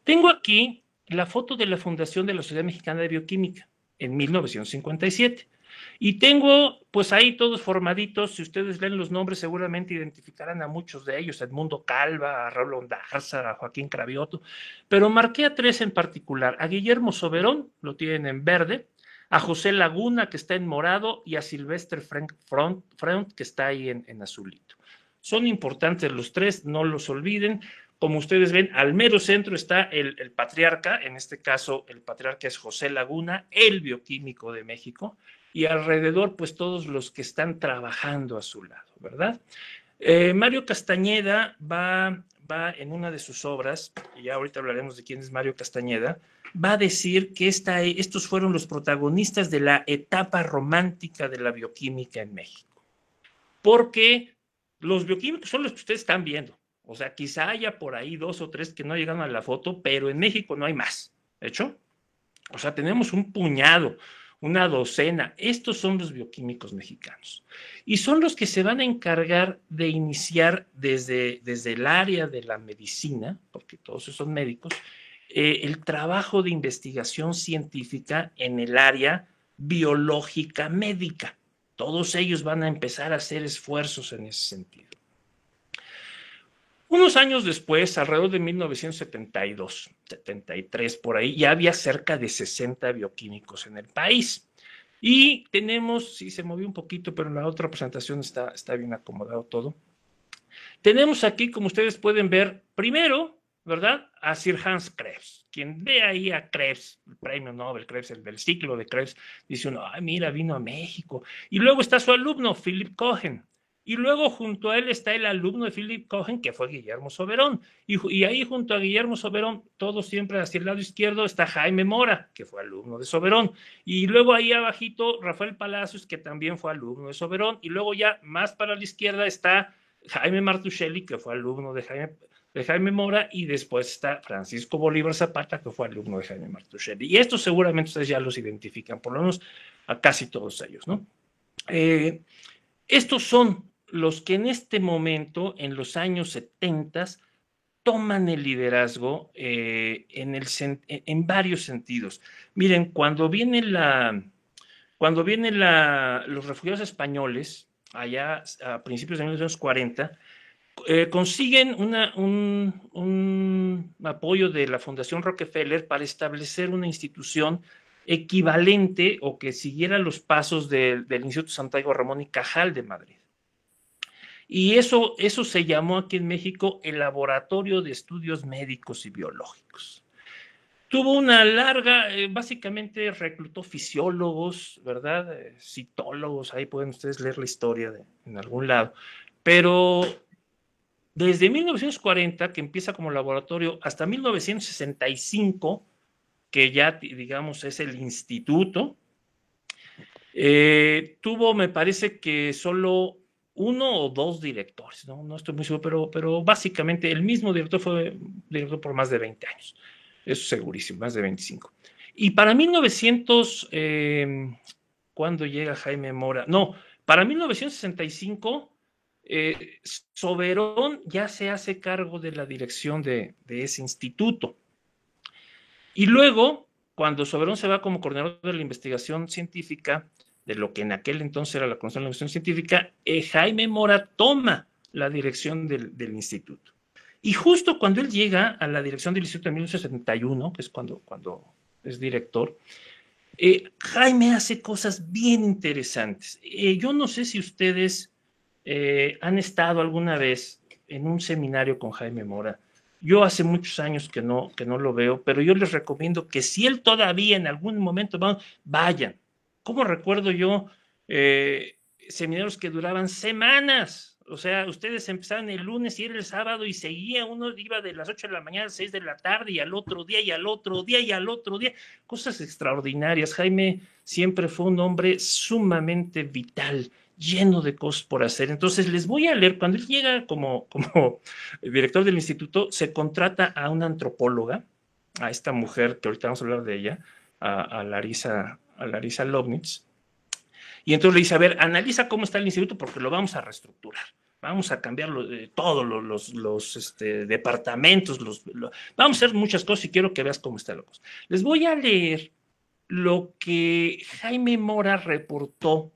Tengo aquí la foto de la fundación de la Sociedad Mexicana de Bioquímica en 1957. Y tengo, pues ahí todos formaditos, si ustedes leen los nombres seguramente identificarán a muchos de ellos, a Edmundo Calva, a Raúl Ondarza, a Joaquín Cravioto, pero marqué a tres en particular, a Guillermo Soberón, lo tienen en verde, a José Laguna, que está en morado, y a Silvestre Front, que está ahí en azulito. Son importantes los tres, no los olviden. Como ustedes ven, al mero centro está el patriarca, en este caso el patriarca es José Laguna, el bioquímico de México, y alrededor pues todos los que están trabajando a su lado, ¿verdad? Mario Castañeda va en una de sus obras, y ya ahorita hablaremos de quién es Mario Castañeda, va a decir que estos fueron los protagonistas de la etapa romántica de la bioquímica en México, porque los bioquímicos son los que ustedes están viendo. O sea, quizá haya por ahí dos o tres que no llegan a la foto, pero en México no hay más. ¿De hecho? O sea, tenemos un puñado, una docena. Estos son los bioquímicos mexicanos. Y son los que se van a encargar de iniciar desde el área de la medicina, porque todos son médicos, el trabajo de investigación científica en el área biológica médica. Todos ellos van a empezar a hacer esfuerzos en ese sentido. Unos años después, alrededor de 1972, 73, por ahí, ya había cerca de 60 bioquímicos en el país. Y tenemos, sí se movió un poquito, pero en la otra presentación está bien acomodado todo. Tenemos aquí, como ustedes pueden ver, primero, ¿verdad? A Sir Hans Krebs. Quien ve ahí a Krebs, el premio Nobel Krebs, el del ciclo de Krebs, dice uno, ay, mira, vino a México. Y luego está su alumno, Philip Cohen. Y luego junto a él está el alumno de Philip Cohen, que fue Guillermo Soberón. Y ahí junto a Guillermo Soberón, todo siempre hacia el lado izquierdo, está Jaime Mora, que fue alumno de Soberón. Y luego ahí abajito, Rafael Palacios, que también fue alumno de Soberón. Y luego ya más para la izquierda está Jaime Martuchelli, que fue alumno de Jaime Mora, y después está Francisco Bolívar Zapata, que fue alumno de Jaime Martuchelli. Y estos seguramente ustedes ya los identifican, por lo menos a casi todos ellos, ¿no? Estos son los que en este momento, en los años 70, toman el liderazgo en varios sentidos. Miren, cuando vienen los refugiados españoles, allá a principios de 1940, consiguen un apoyo de la Fundación Rockefeller para establecer una institución equivalente o que siguiera los pasos del Instituto Santiago Ramón y Cajal de Madrid. Y eso se llamó aquí en México el Laboratorio de Estudios Médicos y Biológicos. Tuvo una larga, básicamente reclutó fisiólogos, ¿verdad? Citólogos, ahí pueden ustedes leer la historia en algún lado. Pero desde 1940, que empieza como laboratorio, hasta 1965, que ya, digamos, es el instituto, tuvo, me parece que solo uno o dos directores, no estoy muy seguro, pero básicamente el mismo director fue director por más de 20 años. Eso segurísimo, más de 25. Y para 1900, ¿cuándo llega Jaime Mora? No, para 1965, Soberón ya se hace cargo de la dirección de ese instituto. Y luego, cuando Soberón se va como coordinador de la investigación científica, de lo que en aquel entonces era la Comisión de Investigación Científica, Jaime Mora toma la dirección del instituto. Y justo cuando él llega a la dirección del instituto en 1971, que es cuando es director, Jaime hace cosas bien interesantes. Yo no sé si ustedes han estado alguna vez en un seminario con Jaime Mora. Yo hace muchos años que no lo veo, pero yo les recomiendo que si él todavía en algún momento vayan. ¿Cómo recuerdo yo seminarios que duraban semanas? O sea, ustedes empezaban el lunes y era el sábado y seguía, uno iba de las 8 de la mañana a las 6 de la tarde y al otro día y al otro día y al otro día. Cosas extraordinarias. Jaime siempre fue un hombre sumamente vital, lleno de cosas por hacer. Entonces les voy a leer, cuando él llega como director del instituto, se contrata a una antropóloga, a esta mujer que ahorita vamos a hablar de ella, a Larisa Lovnitz, y entonces le dice, a ver, analiza cómo está el instituto porque lo vamos a reestructurar. Vamos a cambiar todos departamentos, vamos a hacer muchas cosas y quiero que veas cómo está la cosa. Les voy a leer lo que Jaime Mora reportó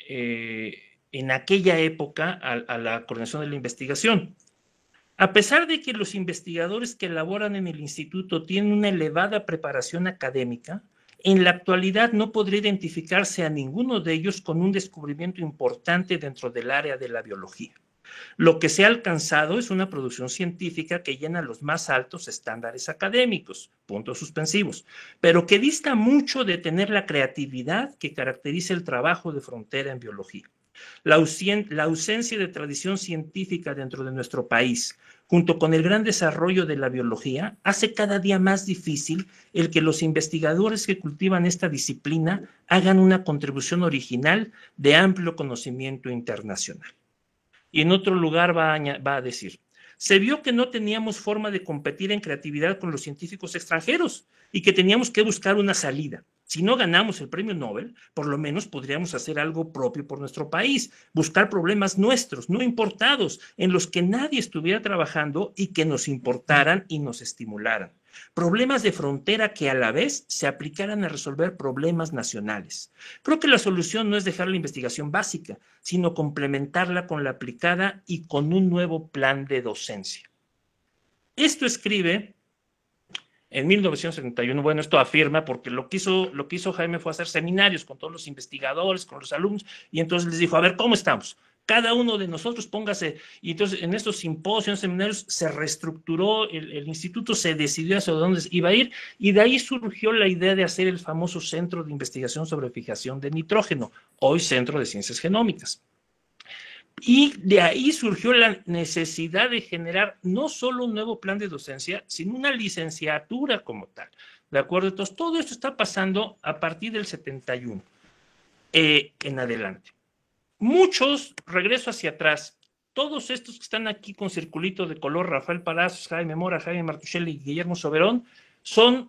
en aquella época a la coordinación de la investigación. A pesar de que los investigadores que elaboran en el instituto tienen una elevada preparación académica, en la actualidad no podría identificarse a ninguno de ellos con un descubrimiento importante dentro del área de la biología. Lo que se ha alcanzado es una producción científica que llena los más altos estándares académicos, puntos suspensivos, pero que dista mucho de tener la creatividad que caracteriza el trabajo de frontera en biología. La ausencia de tradición científica dentro de nuestro país, junto con el gran desarrollo de la biología, hace cada día más difícil el que los investigadores que cultivan esta disciplina hagan una contribución original de amplio conocimiento internacional. Y en otro lugar va a decir, se vio que no teníamos forma de competir en creatividad con los científicos extranjeros y que teníamos que buscar una salida. Si no ganamos el premio Nobel, por lo menos podríamos hacer algo propio por nuestro país, buscar problemas nuestros, no importados, en los que nadie estuviera trabajando y que nos importaran y nos estimularan. Problemas de frontera que a la vez se aplicaran a resolver problemas nacionales. Creo que la solución no es dejar la investigación básica, sino complementarla con la aplicada y con un nuevo plan de docencia. Esto escribe en 1971, bueno, esto afirma porque lo que hizo Jaime fue hacer seminarios con todos los investigadores, con los alumnos, y entonces les dijo, a ver, ¿cómo estamos? Cada uno de nosotros póngase, y entonces en estos simposios, seminarios, se reestructuró el instituto, se decidió hacia dónde iba a ir, y de ahí surgió la idea de hacer el famoso Centro de Investigación sobre Fijación de Nitrógeno, hoy Centro de Ciencias Genómicas. Y de ahí surgió la necesidad de generar no solo un nuevo plan de docencia, sino una licenciatura como tal. ¿De acuerdo? Entonces, todo esto está pasando a partir del 71 en adelante. Muchos, regreso hacia atrás, todos estos que están aquí con circulito de color, Rafael Palacios, Jaime Mora, Jaime Martuchelli y Guillermo Soberón,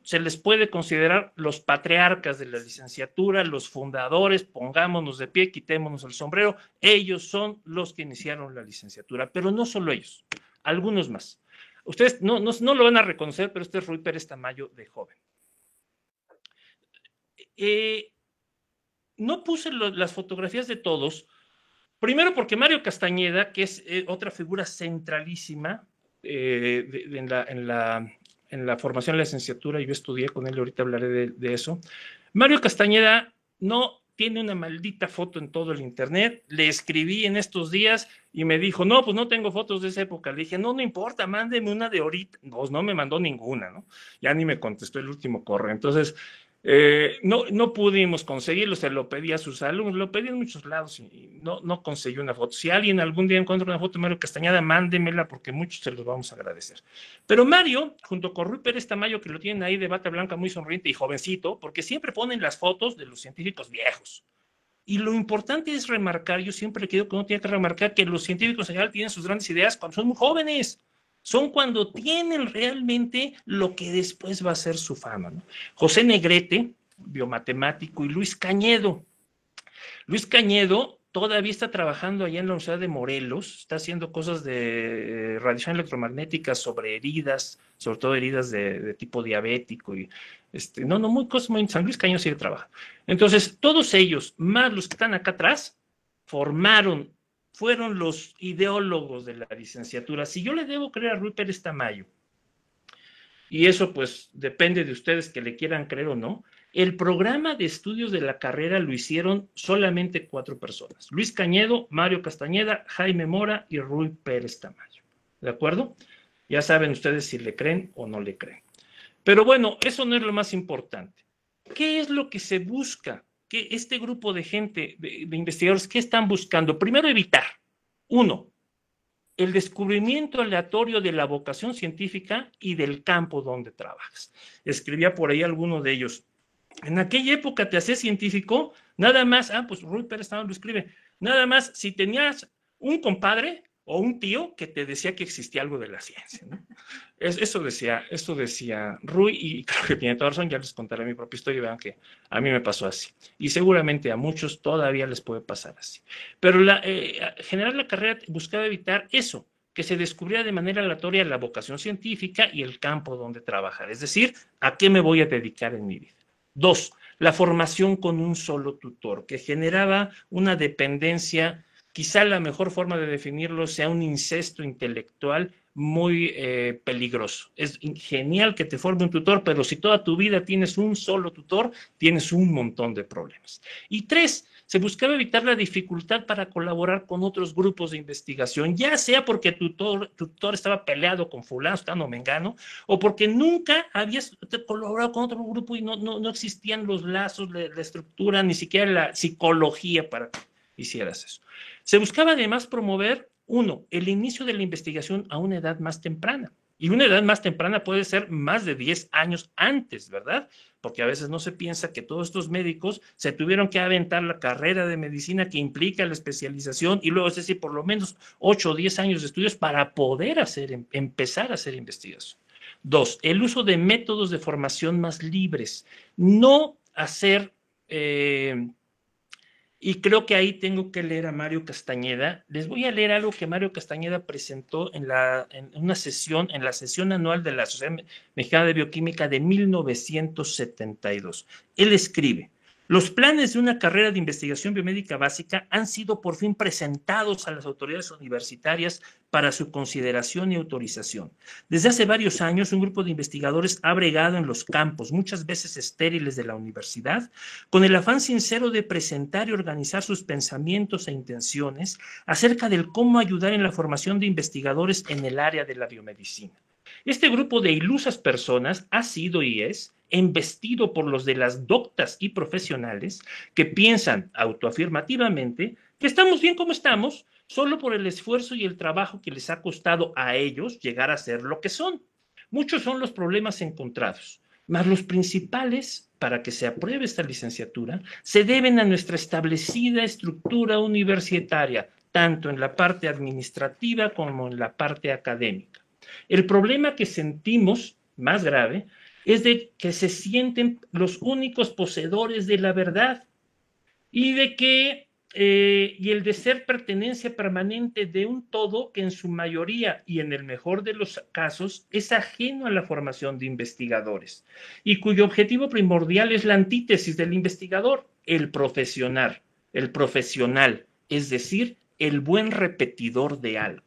se les puede considerar los patriarcas de la licenciatura, los fundadores, pongámonos de pie, quitémonos el sombrero, ellos son los que iniciaron la licenciatura, pero no solo ellos, algunos más. Ustedes no lo van a reconocer, pero este es Ruy Pérez Tamayo de joven. No puse las fotografías de todos, primero porque Mario Castañeda, que es otra figura centralísima en la formación de la licenciatura, yo estudié con él, ahorita hablaré de eso. Mario Castañeda no tiene una maldita foto en todo el internet, le escribí en estos días y me dijo, no, pues no tengo fotos de esa época. Le dije, no importa, mándeme una de ahorita. Pues no me mandó ninguna, ¿no? Ya ni me contestó el último correo. Entonces, no pudimos conseguirlo, se lo pedí a sus alumnos, lo pedí en muchos lados y no conseguí una foto. Si alguien algún día encuentra una foto de Mario Castañeda, mándemela porque muchos se los vamos a agradecer. Pero Mario, junto con Ruy Pérez Tamayo, que lo tienen ahí de bata blanca muy sonriente y jovencito, porque siempre ponen las fotos de los científicos viejos. Y lo importante es remarcar, yo siempre creo que uno tiene que remarcar que los científicos en general tienen sus grandes ideas cuando son muy jóvenes. Son cuando tienen realmente lo que después va a ser su fama, ¿no? José Negrete, biomatemático, y Luis Cañedo. Luis Cañedo todavía está trabajando allá en la Universidad de Morelos, está haciendo cosas de radiación electromagnética sobre heridas, sobre todo heridas de tipo diabético y cosas muy interesantes. Luis Cañedo sigue trabajando. Entonces, todos ellos, más los que están acá atrás, fueron los ideólogos de la licenciatura. Si yo le debo creer a Ruy Pérez Tamayo, y eso pues depende de ustedes que le quieran creer o no, el programa de estudios de la carrera lo hicieron solamente 4 personas. Luis Cañedo, Mario Castañeda, Jaime Mora y Ruy Pérez Tamayo. ¿De acuerdo? Ya saben ustedes si le creen o no le creen. Pero bueno, eso no es lo más importante. ¿Qué es lo que se busca? Que este grupo de gente, de investigadores, ¿qué están buscando? Primero, evitar, 1, el descubrimiento aleatorio de la vocación científica y del campo donde trabajas. Escribía por ahí alguno de ellos. En aquella época te hacías científico, nada más, pues Ruy Pérez Tamayo lo escribe, nada más si tenías un compadre o un tío que te decía que existía algo de la ciencia, ¿no? Eso decía Rui, y creo que tiene toda razón. Ya les contaré mi propia historia y vean que a mí me pasó así. Y seguramente a muchos todavía les puede pasar así. Pero generar la carrera buscaba evitar eso, que se descubriera de manera aleatoria la vocación científica y el campo donde trabajar. Es decir, ¿a qué me voy a dedicar en mi vida? Dos, la formación con un solo tutor, que generaba una dependencia. Quizá la mejor forma de definirlo sea un incesto intelectual muy peligroso. Es genial que te forme un tutor, pero si toda tu vida tienes un solo tutor, tienes un montón de problemas. Y tres, se buscaba evitar la dificultad para colaborar con otros grupos de investigación, ya sea porque tu tutor estaba peleado con fulano, estando mengano, o porque nunca habías colaborado con otro grupo y no existían los lazos, la estructura, ni siquiera la psicología para que hicieras eso. Se buscaba además promover, uno, el inicio de la investigación a una edad más temprana. Y una edad más temprana puede ser más de 10 años antes, ¿verdad? Porque a veces no se piensa que todos estos médicos se tuvieron que aventar la carrera de medicina que implica la especialización y luego, es decir, por lo menos 8 o 10 años de estudios para poder empezar a hacer investigación. Dos, el uso de métodos de formación más libres. No hacer... y creo que ahí tengo que leer a Mario Castañeda. Les voy a leer algo que Mario Castañeda presentó en una sesión, en la sesión anual de la Sociedad Mexicana de Bioquímica de 1972. Él escribe: los planes de una carrera de investigación biomédica básica han sido por fin presentados a las autoridades universitarias para su consideración y autorización. Desde hace varios años, un grupo de investigadores ha bregado en los campos, muchas veces estériles, de la universidad, con el afán sincero de presentar y organizar sus pensamientos e intenciones acerca del cómo ayudar en la formación de investigadores en el área de la biomedicina. Este grupo de ilusas personas ha sido y es embestido por los de las doctas y profesionales que piensan autoafirmativamente que estamos bien como estamos, solo por el esfuerzo y el trabajo que les ha costado a ellos llegar a ser lo que son. Muchos son los problemas encontrados, mas los principales para que se apruebe esta licenciatura se deben a nuestra establecida estructura universitaria, tanto en la parte administrativa como en la parte académica. El problema que sentimos más grave es de que se sienten los únicos poseedores de la verdad y de que y el de ser pertenencia permanente de un todo que en su mayoría y en el mejor de los casos es ajeno a la formación de investigadores y cuyo objetivo primordial es la antítesis del investigador, el profesional, es decir, el buen repetidor de algo.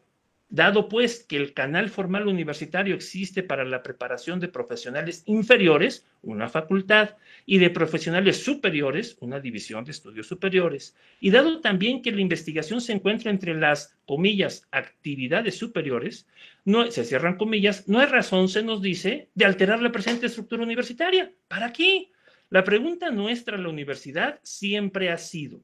Dado pues que el canal formal universitario existe para la preparación de profesionales inferiores, una facultad, y de profesionales superiores, una división de estudios superiores, y dado también que la investigación se encuentra entre las, comillas, actividades superiores, se cierran comillas, no hay razón, se nos dice, de alterar la presente estructura universitaria. ¿Para qué? La pregunta nuestra a la universidad siempre ha sido: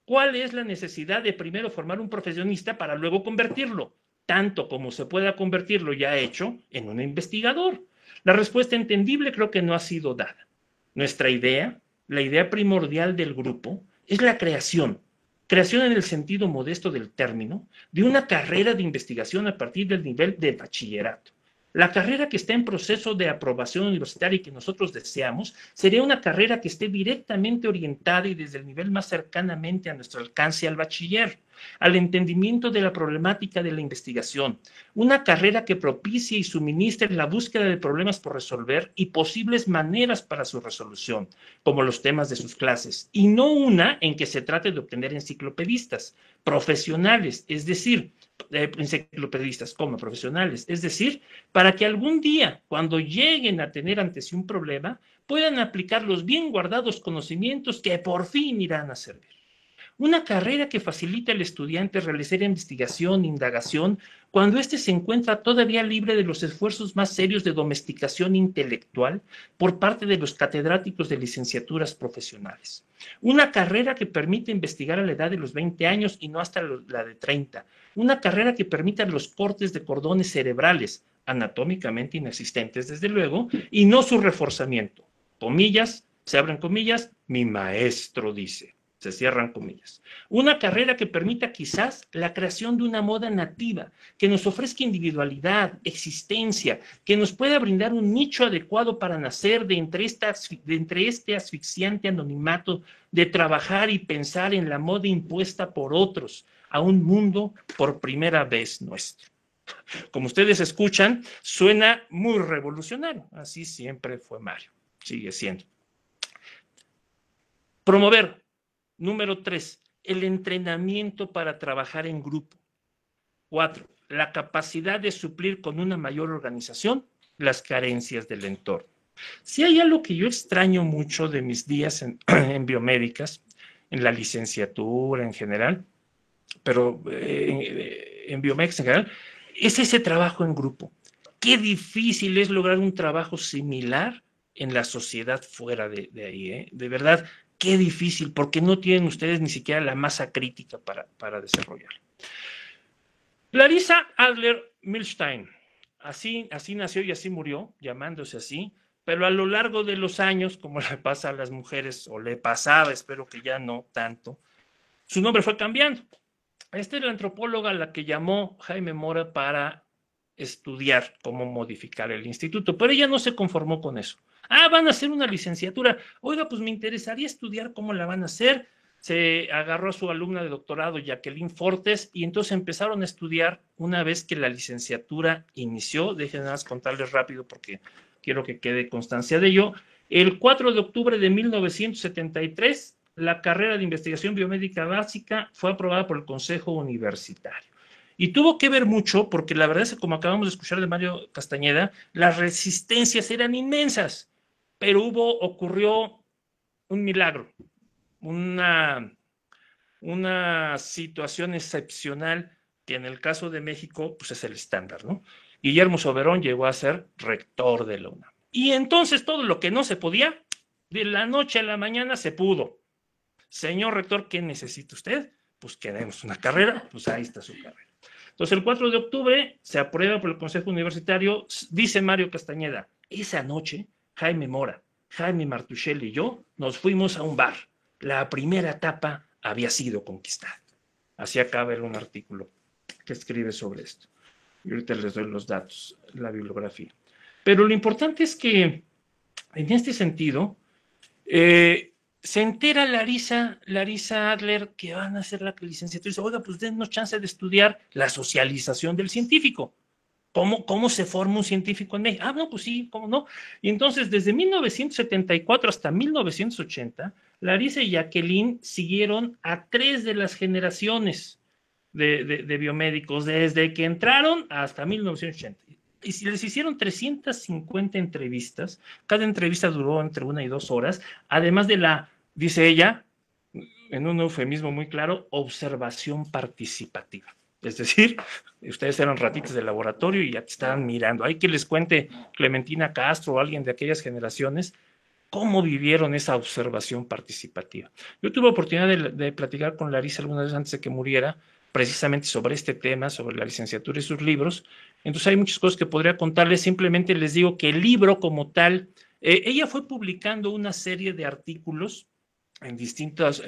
¿cuál es la necesidad de primero formar un profesionista para luego convertirlo, tanto como se pueda convertirlo ya hecho, en un investigador? La respuesta entendible creo que no ha sido dada. Nuestra idea, la idea primordial del grupo, es la creación en el sentido modesto del término, de una carrera de investigación a partir del nivel de bachillerato. La carrera que está en proceso de aprobación universitaria y que nosotros deseamos sería una carrera que esté directamente orientada y desde el nivel más cercanamente a nuestro alcance al bachiller, al entendimiento de la problemática de la investigación, una carrera que propicie y suministre la búsqueda de problemas por resolver y posibles maneras para su resolución, como los temas de sus clases, y no una en que se trate de obtener enciclopedistas profesionales, es decir, enciclopedistas como profesionales, es decir, para que algún día, cuando lleguen a tener ante sí un problema, puedan aplicar los bien guardados conocimientos que por fin irán a servir. Una carrera que facilita al estudiante realizar investigación, indagación, cuando éste se encuentra todavía libre de los esfuerzos más serios de domesticación intelectual por parte de los catedráticos de licenciaturas profesionales. Una carrera que permite investigar a la edad de los 20 años y no hasta la de 30. Una carrera que permita los cortes de cordones cerebrales, anatómicamente inexistentes desde luego, y no su reforzamiento. Comillas, se abren comillas, mi maestro dice. se cierran comillas. Una carrera que permita quizás la creación de una moda nativa, que nos ofrezca individualidad, existencia, que nos pueda brindar un nicho adecuado para nacer de entre este asfixiante anonimato de trabajar y pensar en la moda impuesta por otros a un mundo por primera vez nuestro. Como ustedes escuchan, suena muy revolucionario. Así siempre fue Mario. Sigue siendo. Promover. Número 3, el entrenamiento para trabajar en grupo. 4, la capacidad de suplir con una mayor organización las carencias del entorno. Si hay algo que yo extraño mucho de mis días en biomédicas, en la licenciatura en general, pero en biomédicas en general, es ese trabajo en grupo. Qué difícil es lograr un trabajo similar en la sociedad fuera de ahí, ¿eh? De verdad, qué difícil, porque no tienen ustedes ni siquiera la masa crítica para desarrollarlo. Larissa Adler Milstein, así nació y así murió, llamándose así, pero a lo largo de los años, como le pasa a las mujeres, o le pasaba, espero que ya no tanto, su nombre fue cambiando. Esta es la antropóloga a la que llamó Jaime Mora para estudiar cómo modificar el instituto, pero ella no se conformó con eso. Van a hacer una licenciatura. Oiga, pues me interesaría estudiar cómo la van a hacer. Se agarró a su alumna de doctorado, Jacqueline Fortes, y entonces empezaron a estudiar una vez que la licenciatura inició. Déjenme más contarles rápido porque quiero que quede constancia de ello. El 4 de octubre de 1973, la carrera de investigación biomédica básica fue aprobada por el Consejo Universitario. Y tuvo que ver mucho, porque la verdad es que, como acabamos de escuchar de Mario Castañeda, las resistencias eran inmensas, pero ocurrió un milagro, una situación excepcional que en el caso de México pues es el estándar, ¿no? Guillermo Soberón llegó a ser rector de la UNAM. Y entonces todo lo que no se podía, de la noche a la mañana se pudo. Señor rector, ¿qué necesita usted? Pues queremos una carrera, pues ahí está su carrera. Entonces, el 4 de octubre se aprueba por el Consejo Universitario, dice Mario Castañeda, esa noche Jaime Mora, Jaime Martuchelli y yo nos fuimos a un bar. La primera etapa había sido conquistada. Así acaba un artículo que escribe sobre esto. Y ahorita les doy los datos, la bibliografía. Pero lo importante es que, en este sentido, se entera Larissa Adler que van a hacer la licenciatura y dice, oiga, pues dennos chance de estudiar la socialización del científico. ¿Cómo se forma un científico en México? No, pues sí, ¿cómo no? Y entonces, desde 1974 hasta 1980, Larissa y Jacqueline siguieron a 3 de las generaciones de biomédicos, desde que entraron hasta 1980. Y les hicieron 350 entrevistas, cada entrevista duró entre 1 y 2 horas, además de dice ella, en un eufemismo muy claro, observación participativa. Es decir, ustedes eran ratitos de laboratorio y ya te estaban mirando. Hay que les cuente Clementina Castro o alguien de aquellas generaciones cómo vivieron esa observación participativa. Yo tuve oportunidad de platicar con Larissa algunas veces antes de que muriera, precisamente sobre este tema, sobre la licenciatura y sus libros. Entonces hay muchas cosas que podría contarles, simplemente les digo que el libro como tal, ella fue publicando una serie de artículos en distintos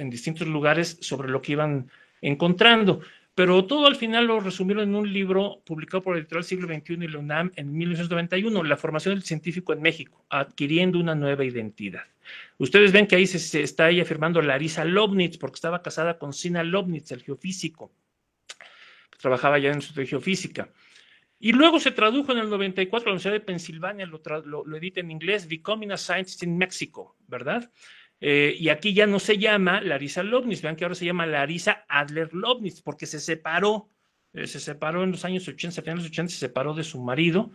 lugares sobre lo que iban encontrando, pero todo al final lo resumieron en un libro publicado por Editorial Siglo XXI y la UNAM en 1991, La formación del científico en México, adquiriendo una nueva identidad. Ustedes ven que ahí se está ella firmando Larissa Lobnitz, porque estaba casada con Sina Lobnitz, el geofísico, que trabajaba ya en su geofísica. Y luego se tradujo en el 94 a la Universidad de Pensilvania, lo edita en inglés, Becoming a Scientist in Mexico, ¿verdad? Y aquí ya no se llama Larissa Lobnitz, vean que ahora se llama Larissa Adler Lobnitz, porque se separó en los años 80, a finales de los 80, se separó de su marido,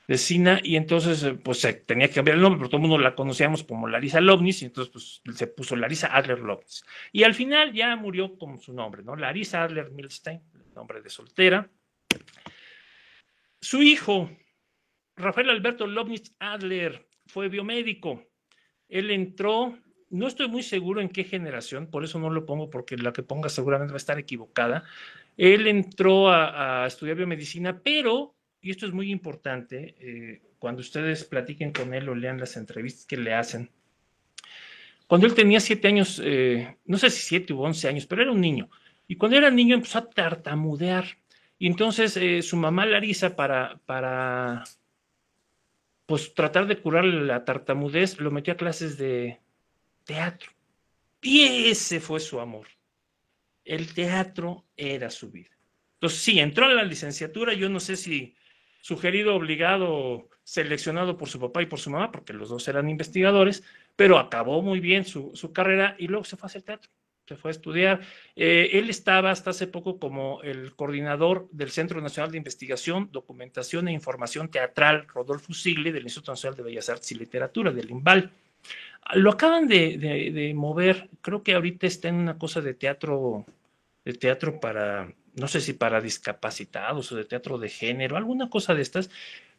de Sina, y entonces pues se tenía que cambiar el nombre, pero todo el mundo la conocíamos como Larissa Lobnitz, y entonces pues se puso Larissa Adler Lobnitz. Y al final ya murió con su nombre, ¿no? Larissa Adler Milstein, el nombre de soltera. Su hijo, Rafael Alberto Lobnitz Adler, fue biomédico. Él entró, no estoy muy seguro en qué generación, por eso no lo pongo, porque la que ponga seguramente va a estar equivocada. Él entró a estudiar biomedicina, pero, y esto es muy importante, cuando ustedes platiquen con él o lean las entrevistas que le hacen, Cuando él tenía 7 años, no sé si 7 u 11 años, pero era un niño. Y cuando era niño empezó a tartamudear. Y entonces su mamá Larisa, para pues tratar de curarle la tartamudez, lo metió a clases de teatro. Y ese fue su amor. El teatro era su vida. Entonces, sí, entró a la licenciatura, yo no sé si sugerido, obligado, seleccionado por su papá y por su mamá, porque los dos eran investigadores, pero acabó muy bien su carrera y luego se fue a hacer teatro, se fue a estudiar. Él estaba hasta hace poco como el coordinador del Centro Nacional de Investigación, Documentación e Información Teatral Rodolfo Sigli del Instituto Nacional de Bellas Artes y Literatura, del IMBAL. Lo acaban de mover, creo que ahorita está en una cosa de teatro para, no sé si para discapacitados o de teatro de género, alguna cosa de estas,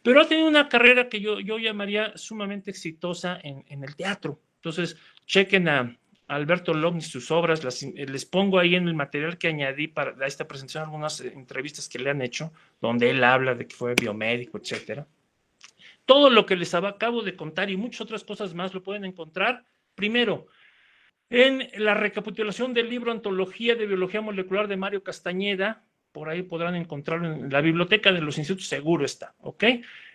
pero ha tenido una carrera que yo llamaría sumamente exitosa en el teatro. Entonces, chequen a Alberto Logni sus obras, les pongo ahí en el material que añadí para esta presentación algunas entrevistas que le han hecho, donde él habla de que fue biomédico, etcétera. Todo lo que les acabo de contar y muchas otras cosas más lo pueden encontrar, primero, en la recapitulación del libro Antología de Biología Molecular de Mario Castañeda. Por ahí podrán encontrarlo en la biblioteca de los institutos, seguro está, ¿ok?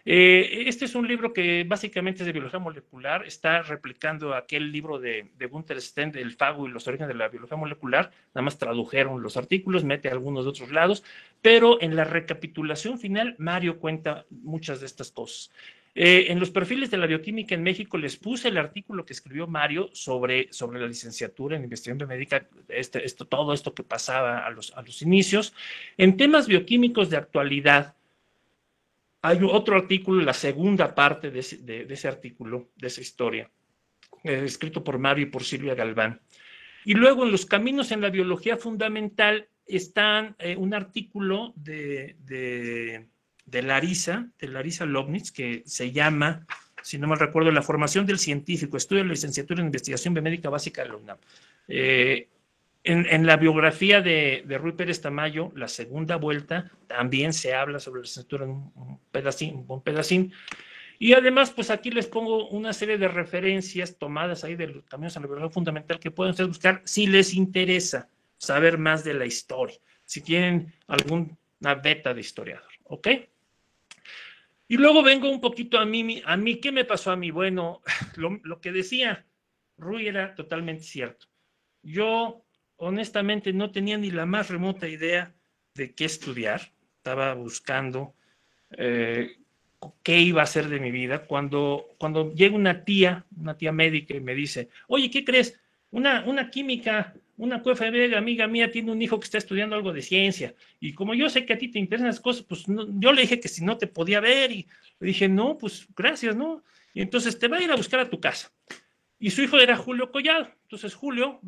Este es un libro que básicamente es de biología molecular, está replicando aquel libro de Gunther Sten, El fago y los orígenes de la biología molecular, nada más tradujeron los artículos, mete algunos de otros lados, pero en la recapitulación final Mario cuenta muchas de estas cosas. En los perfiles de la bioquímica en México les puse el artículo que escribió Mario sobre la licenciatura en investigación biomédica, todo esto que pasaba a los inicios. En temas bioquímicos de actualidad, hay otro artículo, la segunda parte de ese artículo, de esa historia, escrito por Mario y por Silvia Galván. Y luego en los caminos en la biología fundamental están un artículo de Larisa Lognitz, que se llama, si no mal recuerdo, La formación del científico, estudio de la licenciatura en investigación biomédica básica de la UNAM. En la biografía de Rui Pérez Tamayo, la segunda vuelta, también se habla sobre la licenciatura en un pedacín. Y además, pues aquí les pongo una serie de referencias tomadas ahí de los caminos a la biología fundamental que pueden ustedes buscar si les interesa saber más de la historia, si tienen alguna beta de historiador, ¿ok? Y luego vengo un poquito a mí, ¿qué me pasó a mí? Bueno, lo que decía Rui era totalmente cierto. Yo, honestamente, no tenía ni la más remota idea de qué estudiar. Estaba buscando eh, qué iba a hacer de mi vida. Cuando llega una tía médica y me dice, oye, ¿qué crees? Una química, una QFB, amiga mía, tiene un hijo que está estudiando algo de ciencia. Y como yo sé que a ti te interesan las cosas, pues no, yo le dije que si no te podía ver y le dije, no, pues gracias, ¿no? Y entonces te va a ir a buscar a tu casa. Y su hijo era Julio Collado. Entonces Julio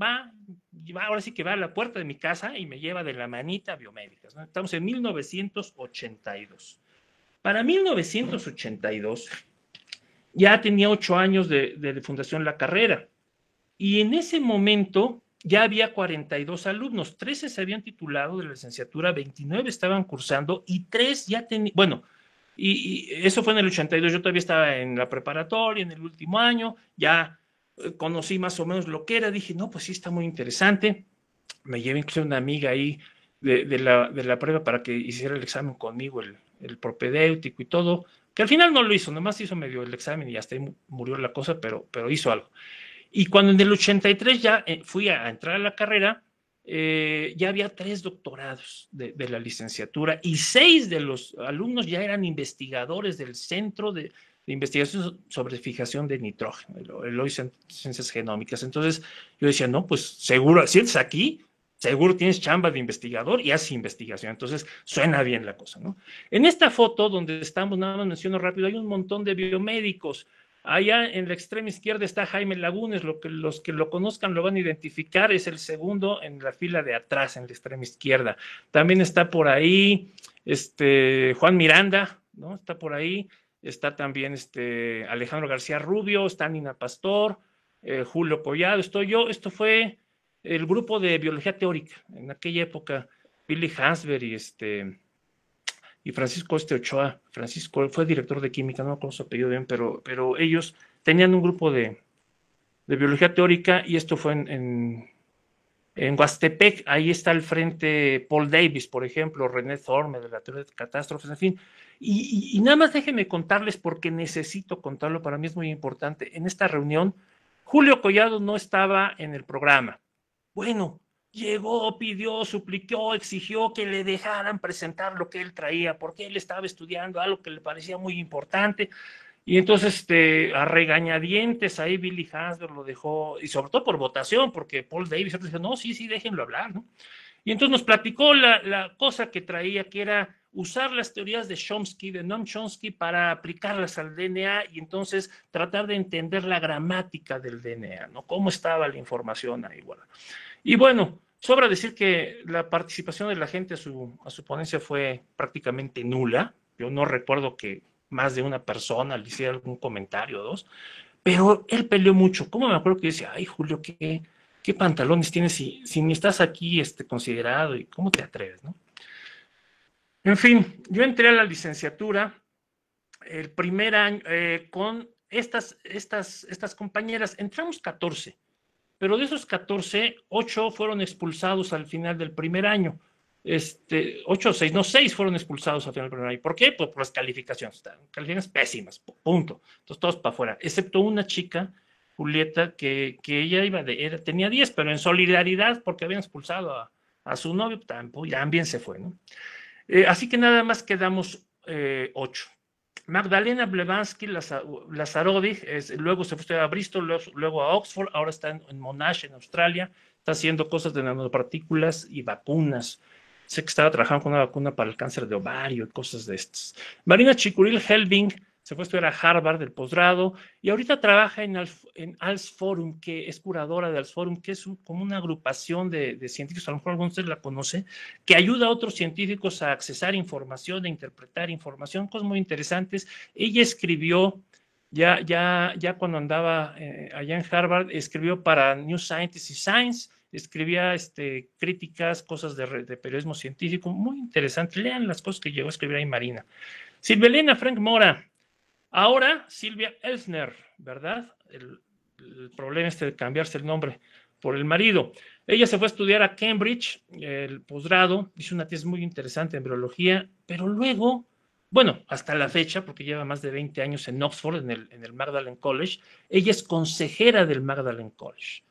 ahora sí que va a la puerta de mi casa y me lleva de la manita a biomédicas, ¿no? Estamos en 1982. Para 1982 ya tenía 8 años de fundación la carrera y en ese momento ya había 42 alumnos, 13 se habían titulado de la licenciatura, 29 estaban cursando y 3 ya tenían, bueno, y eso fue en el 82, yo todavía estaba en la preparatoria, en el último año, ya conocí más o menos lo que era, dije, no, pues sí está muy interesante, me llevé incluso una amiga ahí de la prueba para que hiciera el examen conmigo, el propedéutico y todo, que al final no lo hizo, nomás hizo medio el examen y hasta ahí murió la cosa, pero hizo algo. Y cuando en el 83 ya fui a entrar a la carrera, ya había 3 doctorados de la licenciatura y 6 de los alumnos ya eran investigadores del Centro de Investigación sobre Fijación de Nitrógeno, el OIS Ciencias Genómicas. Entonces yo decía, no, pues seguro, si estás aquí, seguro tienes chamba de investigador y haces investigación. Entonces suena bien la cosa, ¿no? En esta foto donde estamos, nada más menciono rápido, hay un montón de biomédicos. Allá en la extrema izquierda está Jaime Lagunes, los que lo conozcan lo van a identificar, es el segundo en la fila de atrás, en la extrema izquierda. También está por ahí Juan Miranda, ¿no? Está por ahí, está también Alejandro García Rubio, está Nina Pastor, Julio Collado, estoy yo. Esto fue el grupo de biología teórica, en aquella época, Billy Hansberg y Francisco Ochoa. Francisco fue director de química, no me acuerdo su apellido bien, pero ellos tenían un grupo de biología teórica, y esto fue en Huastepec. Ahí está al frente Paul Davis, por ejemplo, René Thorme de la teoría de catástrofes, en fin. Y nada más déjenme contarles, porque necesito contarlo, para mí es muy importante. En esta reunión, Julio Collado no estaba en el programa. Bueno, llegó, pidió, suplicó, exigió que le dejaran presentar lo que él traía, porque él estaba estudiando algo que le parecía muy importante. Y entonces, a regañadientes, ahí Billy Hansberg lo dejó, y sobre todo por votación, porque Paul Davis dijo, no, sí, sí, déjenlo hablar, ¿no? Y entonces nos platicó la cosa que traía, que era usar las teorías de Chomsky, de Noam Chomsky, para aplicarlas al DNA, y entonces tratar de entender la gramática del DNA, ¿no? Cómo estaba la información ahí, bueno. Y bueno, sobra decir que la participación de la gente a su ponencia fue prácticamente nula. Yo no recuerdo que más de una persona le hiciera algún comentario o dos, pero él peleó mucho. ¿Cómo me acuerdo que decía, ay, Julio, qué pantalones tienes si ni estás aquí considerado, y cómo te atreves, ¿no? En fin, yo entré a la licenciatura el primer año con estas compañeras. Entramos 14, pero de esos 14, 8 fueron expulsados al final del primer año. 8 o 6, no, 6 fueron expulsados al final del primer año. ¿Por qué? Pues por las calificaciones pésimas, punto. Entonces todos para afuera, excepto una chica, Julieta, que ella tenía 10, pero en solidaridad, porque habían expulsado a su novio, también se fue, ¿no? Así que nada más quedamos 8. Magdalena Blavatsky Lazarodi, luego se fue a Bristol, luego a Oxford, ahora está en Monash, en Australia, está haciendo cosas de nanopartículas y vacunas. Sé que estaba trabajando con una vacuna para el cáncer de ovario y cosas de estas. Marina Chikuril Helbing se fue a estudiar a Harvard del posgrado, y ahorita trabaja en ALS Forum, que es curadora de ALS Forum, que es como una agrupación de científicos, a lo mejor algunos de ustedes la conocen, que ayuda a otros científicos a accesar información, a interpretar información, cosas muy interesantes. Ella escribió, ya cuando andaba allá en Harvard, escribió para New Scientist y Science, escribía críticas, cosas de periodismo científico, muy interesante. Lean las cosas que llegó a escribir ahí Marina. Silvelena Frank Mora, ahora Silvia Elsner, ¿verdad? El problema de cambiarse el nombre por el marido. Ella se fue a estudiar a Cambridge, el posgrado, hizo una tesis muy interesante en biología, pero luego, bueno, hasta la fecha, porque lleva más de 20 años en Oxford, en el Magdalen College, ella es consejera del Magdalen College.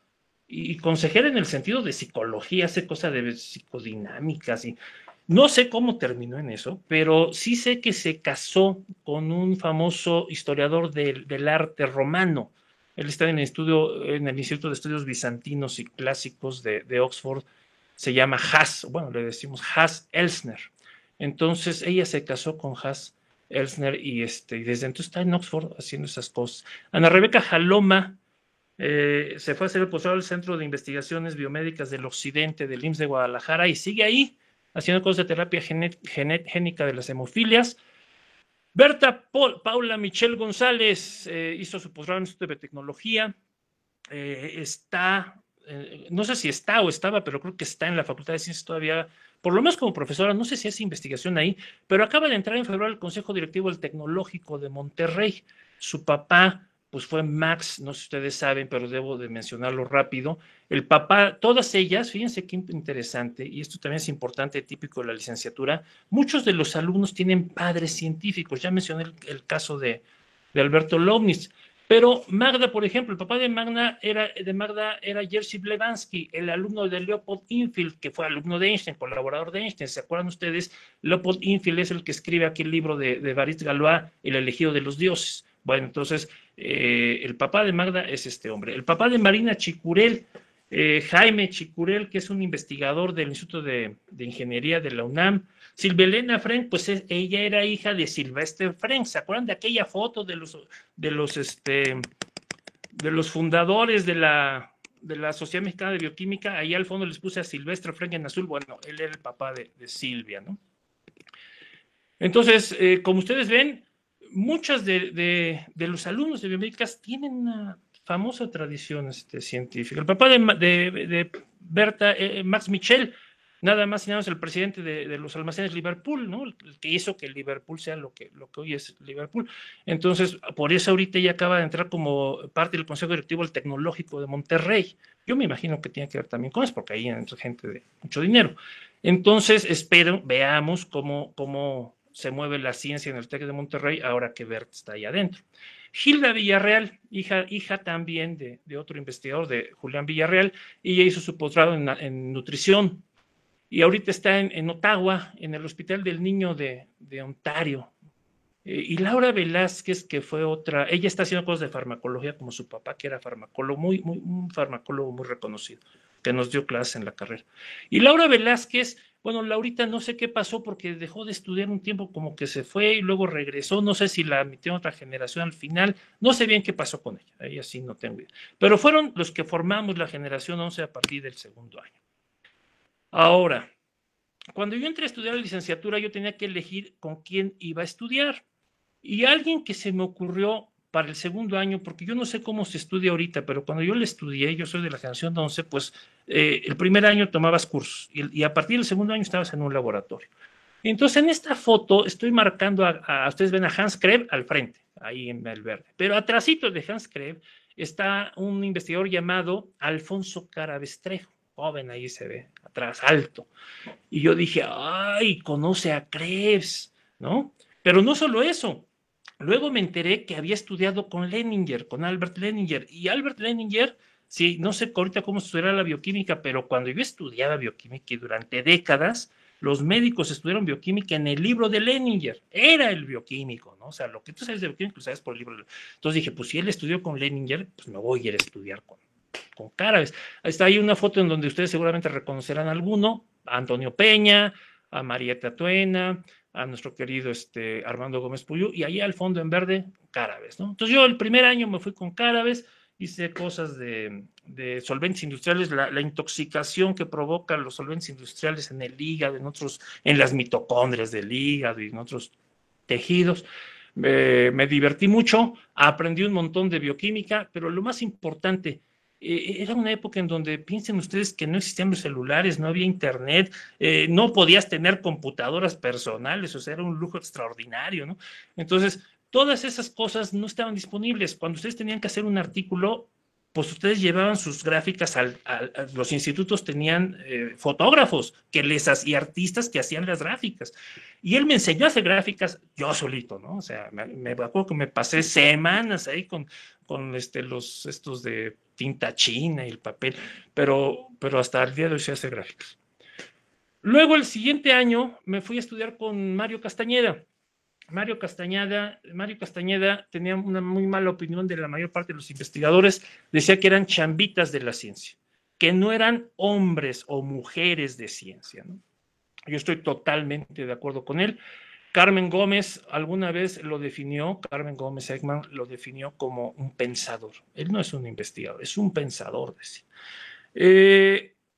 Y consejera en el sentido de psicología, hace cosas de psicodinámicas, y no sé cómo terminó en eso, pero sí sé que se casó con un famoso historiador del arte romano. Él está en el Instituto de Estudios Bizantinos y Clásicos de Oxford. Se llama Has, bueno, le decimos Has Elsner. Entonces ella se casó con Has Elsner, y desde entonces está en Oxford haciendo esas cosas. Ana Rebeca Jaloma se fue a hacer el posgrado del Centro de Investigaciones Biomédicas del Occidente del IMSS de Guadalajara, y sigue ahí haciendo cosas de terapia génica de las hemofilias. Berta Paula Michelle González hizo su posgrado en Instituto de Biotecnología. No sé si está o estaba, pero creo que está en la Facultad de Ciencias todavía, por lo menos como profesora. No sé si hace investigación ahí, pero acaba de entrar en febrero al Consejo Directivo del Tecnológico de Monterrey. Su papá, pues fue Max, no sé si ustedes saben, pero debo de mencionarlo rápido. El papá, todas ellas, fíjense qué interesante, y esto también es importante, típico de la licenciatura, muchos de los alumnos tienen padres científicos. Ya mencioné el caso de Alberto Lovnis. Pero Magda, por ejemplo, el papá de Magda era Jerzy Blavatsky, el alumno de Leopold Infield, que fue alumno de Einstein, colaborador de Einstein. ¿Se acuerdan ustedes? Leopold Infield es el que escribe aquí el libro de Baris Galois, El elegido de los dioses. Bueno, entonces, el papá de Magda es este hombre. El papá de Marina Chicurel, Jaime Chicurel, que es un investigador del Instituto de Ingeniería de la UNAM. Silvelena Frank, pues ella era hija de Silvestre Frank. ¿Se acuerdan de aquella foto de los fundadores de la Sociedad Mexicana de Bioquímica? Ahí al fondo les puse a Silvestre Frank en azul. Bueno, él era el papá de Silvia, ¿no? Entonces, como ustedes ven, muchos de los alumnos de biomédicas tienen una famosa tradición científica. El papá de Berta, Max Michel, nada más y nada más el presidente de los almacenes Liverpool, ¿no? El que hizo que Liverpool sea lo que hoy es Liverpool. Entonces, por eso ahorita ya acaba de entrar como parte del Consejo Directivo del Tecnológico de Monterrey. Yo me imagino que tiene que ver también con eso, porque ahí entra gente de mucho dinero. Entonces, veamos cómo se mueve la ciencia en el TEC de Monterrey ahora que Bert está ahí adentro. Gilda Villarreal, hija también de otro investigador, de Julián Villarreal, y ella hizo su posgrado en nutrición, y ahorita está en Ottawa, en el Hospital del Niño de Ontario. Y Laura Velázquez, que fue otra, ella está haciendo cosas de farmacología como su papá, que era farmacólogo, un farmacólogo muy reconocido, que nos dio clases en la carrera. Y Laura Velázquez, bueno, Laurita no sé qué pasó porque dejó de estudiar un tiempo, como que se fue y luego regresó, no sé si la admitió otra generación al final, no sé bien qué pasó con ella, ella sí no tengo idea. Pero fueron los que formamos la generación 11 a partir del segundo año. Ahora, cuando yo entré a estudiar la licenciatura, yo tenía que elegir con quién iba a estudiar. Y alguien que se me ocurrió para el segundo año, porque yo no sé cómo se estudia ahorita, pero cuando yo le estudié, yo soy de la generación 11, pues el primer año tomabas cursos y a partir del segundo año estabas en un laboratorio. Entonces, en esta foto estoy marcando ustedes ven a Hans Krebs al frente, ahí en el verde, pero atrásito de Hans Krebs está un investigador llamado Alfonso Carabestrejo, joven, ahí se ve, atrás, alto. Y yo dije, ay, conoce a Krebs, ¿no? Pero no solo eso. Luego me enteré que había estudiado con Leninger, con Albert Leninger. Y Albert Leninger, sí, no sé ahorita cómo estudiar la bioquímica, pero cuando yo estudiaba bioquímica y durante décadas, los médicos estudiaron bioquímica en el libro de Leninger. Era el bioquímico, ¿no? O sea, lo que tú sabes de bioquímica lo sabes por el libro. Entonces dije, pues si él estudió con Leninger, pues me voy a ir a estudiar con Cárabes. Está ahí una foto en donde ustedes seguramente reconocerán a alguno, a Antonio Peña, a Marieta Tuena, a nuestro querido Armando Gómez Puyú, y ahí al fondo en verde, Cárabes, ¿no? Entonces yo el primer año me fui con Cárabes, hice cosas de solventes industriales, la intoxicación que provocan los solventes industriales en el hígado, en las mitocondrias del hígado y en otros tejidos. Me divertí mucho, aprendí un montón de bioquímica, pero lo más importante, era una época en donde piensen ustedes que no existían los celulares, no había internet, no podías tener computadoras personales, o sea, era un lujo extraordinario, ¿no? Entonces, todas esas cosas no estaban disponibles. Cuando ustedes tenían que hacer un artículo, pues ustedes llevaban sus gráficas los institutos tenían fotógrafos y artistas que hacían las gráficas. Y él me enseñó a hacer gráficas yo solito, ¿no? O sea, me acuerdo que me pasé semanas ahí con estos de tinta china y el papel, pero hasta el día de hoy se hace gráficas. Luego el siguiente año me fui a estudiar con Mario Castañeda. Mario Castañeda tenía una muy mala opinión de la mayor parte de los investigadores, decía que eran chambitas de la ciencia, que no eran hombres o mujeres de ciencia, ¿no? Yo estoy totalmente de acuerdo con él. Carmen Gómez alguna vez lo definió, Carmen Gómez Ekman lo definió como un pensador. Él no es un investigador, es un pensador, decía.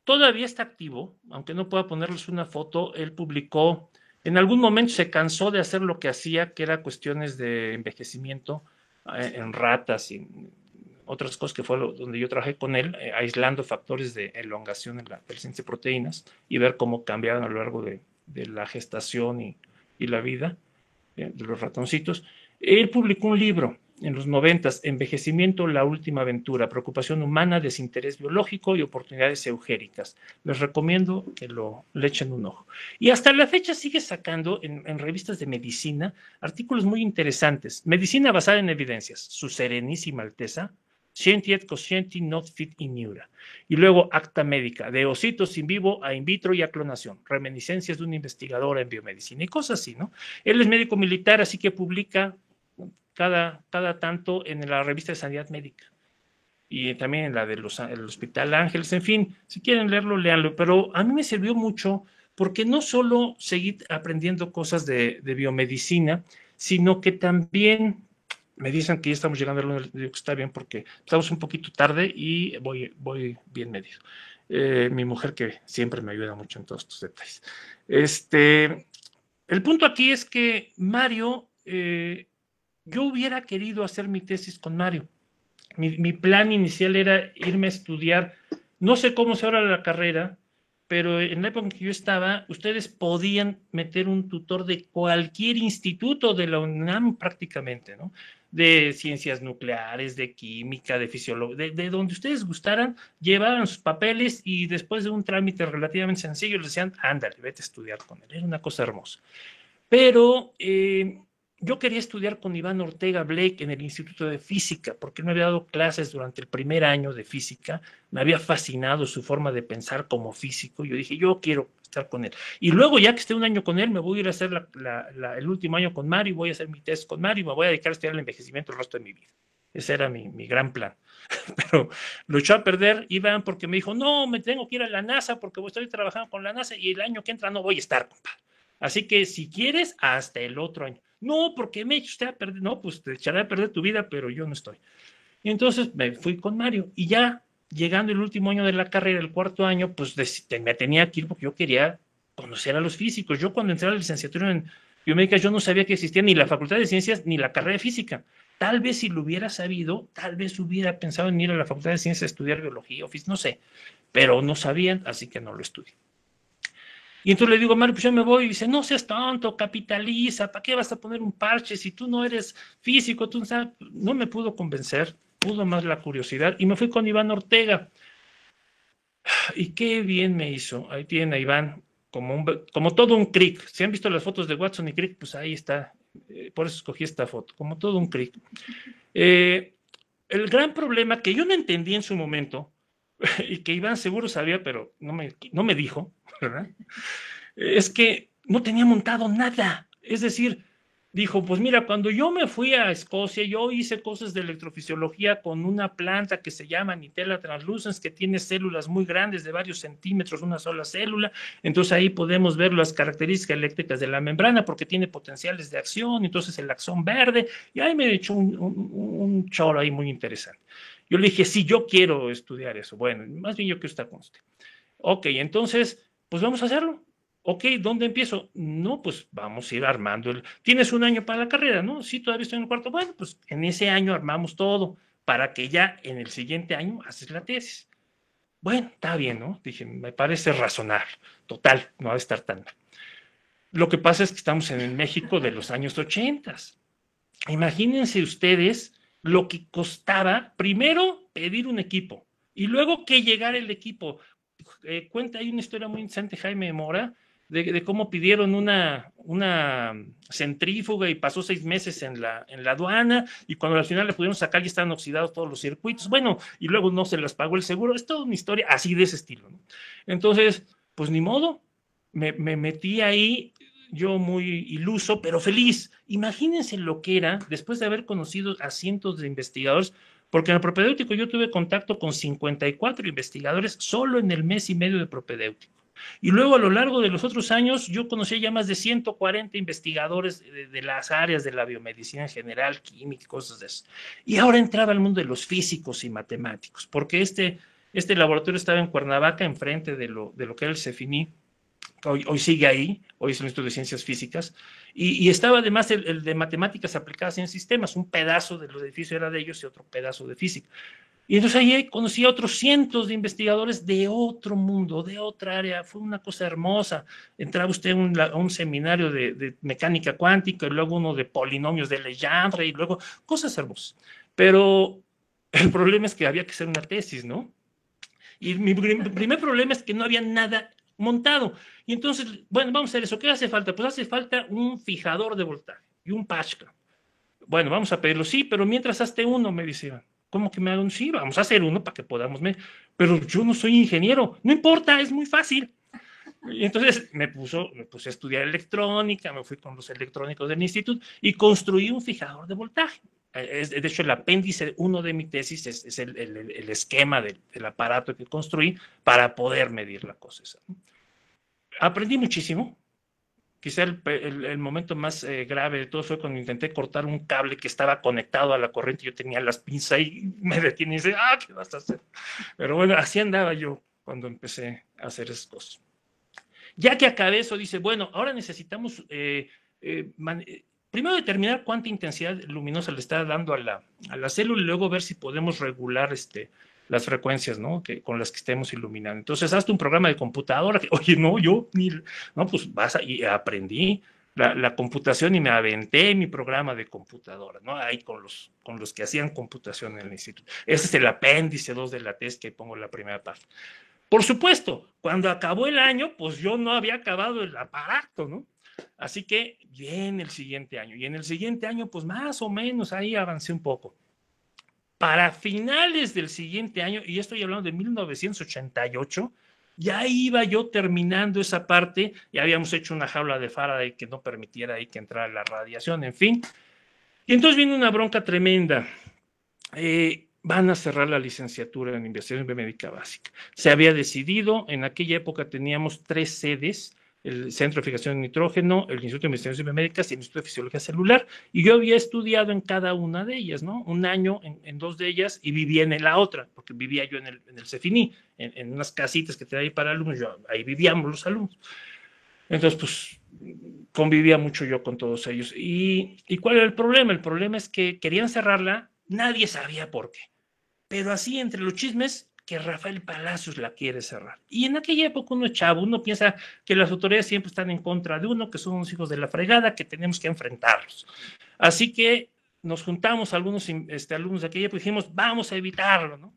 Todavía está activo, aunque no pueda ponerles una foto, él publicó, en algún momento se cansó de hacer lo que hacía, que era cuestiones de envejecimiento en ratas y otras cosas que fue donde yo trabajé con él, aislando factores de elongación en la presencia de proteínas y ver cómo cambiaban a lo largo de la gestación y la vida de los ratoncitos. Él publicó un libro en los 90, Envejecimiento, la última aventura, preocupación humana, desinterés biológico y oportunidades eugéricas. Les recomiendo que le echen un ojo. Y hasta la fecha sigue sacando en revistas de medicina artículos muy interesantes. Medicina basada en evidencias, su Serenísima Alteza, Scientiae Coscienti Not Fit in Neura. Y luego Acta Médica, de ositos in vivo a in vitro y a clonación, reminiscencias de un investigador en biomedicina y cosas así, ¿no? Él es médico militar, así que publica cada tanto en la revista de Sanidad Médica y también en la del Hospital Ángeles, en fin, si quieren leerlo, léanlo, pero a mí me sirvió mucho porque no solo seguí aprendiendo cosas de biomedicina, sino que también me dicen que ya estamos llegando al lunes, digo que está bien porque estamos un poquito tarde y voy bien medido. Mi mujer que siempre me ayuda mucho en todos estos detalles. El punto aquí es que Mario, yo hubiera querido hacer mi tesis con Mario. Mi plan inicial era irme a estudiar, no sé cómo se ahora la carrera, pero en la época en que yo estaba, ustedes podían meter un tutor de cualquier instituto de la UNAM prácticamente, ¿no? De ciencias nucleares, de química, de fisiología, de donde ustedes gustaran, llevaban sus papeles y después de un trámite relativamente sencillo les decían, ándale, vete a estudiar con él. Era una cosa hermosa. Pero yo quería estudiar con Iván Ortega Blake en el Instituto de Física, porque él me había dado clases durante el primer año de física, me había fascinado su forma de pensar como físico, yo dije, yo quiero estar con él. Y luego, ya que esté un año con él, me voy a ir a hacer el último año con Mario, voy a hacer mi test con Mario y me voy a dedicar a estudiar el envejecimiento el resto de mi vida. Ese era mi gran plan. Pero lo echó a perder Iván porque me dijo, no, me tengo que ir a la NASA porque estoy trabajando con la NASA y el año que entra no voy a estar, compadre. Así que si quieres, hasta el otro año. No, porque me echa usted a perder. No, pues te echaré a perder tu vida, pero yo no estoy. Y entonces me fui con Mario. Y ya llegando el último año de la carrera, el cuarto año, pues me tenía que ir porque yo quería conocer a los físicos. Yo cuando entré a la licenciatura en biomédica, yo no sabía que existía ni la Facultad de Ciencias ni la carrera de Física. Tal vez si lo hubiera sabido, tal vez hubiera pensado en ir a la Facultad de Ciencias a estudiar biología o física, no sé. Pero no sabían, así que no lo estudié. Y entonces le digo, Mario, pues yo me voy. Y dice, no seas tonto, capitaliza, ¿para qué vas a poner un parche si tú no eres físico? Tú no sabes. No me pudo convencer, pudo más la curiosidad. Y me fui con Iván Ortega. Y qué bien me hizo. Ahí tiene a Iván, como todo un cric. Si han visto las fotos de Watson y Crick, pues ahí está. Por eso escogí esta foto, como todo un cric. El gran problema que yo no entendí en su momento, y que Iván seguro sabía, pero no me dijo, ¿verdad? Es que no tenía montado nada. Es decir, dijo, pues mira, cuando yo me fui a Escocia, yo hice cosas de electrofisiología con una planta que se llama Nitella translucens, que tiene células muy grandes de varios centímetros, una sola célula. Entonces ahí podemos ver las características eléctricas de la membrana porque tiene potenciales de acción, entonces el axón verde. Y ahí me echó un choro ahí muy interesante. Yo le dije, sí, yo quiero estudiar eso. Bueno, más bien yo quiero estar con usted. Ok, entonces, pues vamos a hacerlo. Ok, ¿dónde empiezo? No, pues vamos a ir armando Tienes un año para la carrera, ¿no? Sí, todavía estoy en el cuarto. Bueno, pues en ese año armamos todo para que ya en el siguiente año haces la tesis. Bueno, está bien, ¿no? Dije, me parece razonable. Total, no va a estar tan mal. Lo que pasa es que estamos en el México de los años 80. Imagínense ustedes lo que costaba primero pedir un equipo y luego que llegara el equipo. Cuenta, hay una historia muy interesante, Jaime Mora, de cómo pidieron una centrífuga y pasó 6 meses en la aduana y cuando al final le pudieron sacar ya estaban oxidados todos los circuitos, bueno, y luego no se las pagó el seguro, es toda una historia así de ese estilo, ¿no? Entonces, pues ni modo, me metí ahí, yo muy iluso, pero feliz. Imagínense lo que era después de haber conocido a cientos de investigadores, porque en el propedéutico yo tuve contacto con 54 investigadores solo en el mes y medio de propedéutico. Y luego a lo largo de los otros años yo conocí ya más de 140 investigadores de las áreas de la biomedicina en general, química, cosas de eso. Y ahora entraba al mundo de los físicos y matemáticos, porque este laboratorio estaba en Cuernavaca, enfrente de lo que era el CEFINI. Hoy sigue ahí, hoy es el Instituto de Ciencias Físicas, y estaba además el de Matemáticas Aplicadas en Sistemas, un pedazo del edificio era de ellos y otro pedazo de física. Y entonces ahí conocí a otros cientos de investigadores de otro mundo, de otra área, fue una cosa hermosa. Entraba usted a un seminario de mecánica cuántica, y luego uno de polinomios de Legendre, y luego cosas hermosas. Pero el problema es que había que hacer una tesis, ¿no? Y mi primer problema es que no había nada montado. Y entonces, bueno, vamos a hacer eso. ¿Qué hace falta? Pues hace falta un fijador de voltaje y un patch. Bueno, vamos a pedirlo, sí, pero mientras hazte uno, me dice Iván. ¿Cómo que me hagan? Sí, vamos a hacer uno para que podamos. Pero yo no soy ingeniero. No importa, es muy fácil. Y entonces me puse a estudiar electrónica, me fui con los electrónicos del instituto y construí un fijador de voltaje. De hecho, el apéndice 1 de mi tesis es el esquema del aparato que construí para poder medir la cosa esa. Aprendí muchísimo. Quizá el momento más grave de todo fue cuando intenté cortar un cable que estaba conectado a la corriente. Yo tenía las pinzas y me detiene y dice, ¿qué vas a hacer? Pero bueno, así andaba yo cuando empecé a hacer esas cosas. Ya que acabé eso, dice, bueno, ahora necesitamos primero determinar cuánta intensidad luminosa le está dando a la célula y luego ver si podemos regular las frecuencias, ¿no? Con las que estemos iluminando. Entonces, hazte un programa de computadora. Oye, no, yo ni, no, pues y aprendí la computación y me aventé mi programa de computadora, ¿no? Ahí con los que hacían computación en el instituto. Ese es el apéndice 2 de la tesis que pongo en la primera parte. Por supuesto, cuando acabó el año, pues yo no había acabado el aparato, ¿no? Así que viene el siguiente año. Y en el siguiente año, pues más o menos ahí avancé un poco. Para finales del siguiente año, y estoy hablando de 1988, ya iba yo terminando esa parte, ya habíamos hecho una jaula de Faraday que no permitiera ahí que entrara la radiación, en fin. Y entonces viene una bronca tremenda. Van a cerrar la licenciatura en investigación biomédica básica. Se había decidido, en aquella época teníamos 3 sedes, el Centro de Fijación de Nitrógeno, el Instituto de Investigaciones Biomédicas y el Instituto de Fisiología Celular, y yo había estudiado en cada una de ellas, ¿no? Un año en 2 de ellas y vivía en la otra, porque vivía yo en el CEFINI, en unas casitas que te ahí para alumnos, ahí vivíamos los alumnos. Entonces, pues, convivía mucho yo con todos ellos. ¿Y cuál era el problema? El problema es que querían cerrarla, nadie sabía por qué. Pero así, entre los chismes, que Rafael Palacios la quiere cerrar. Y en aquella época uno es chavo, uno piensa que las autoridades siempre están en contra de uno, que son unos hijos de la fregada, que tenemos que enfrentarlos. Así que nos juntamos algunos alumnos de aquella época y dijimos, vamos a evitarlo, ¿no?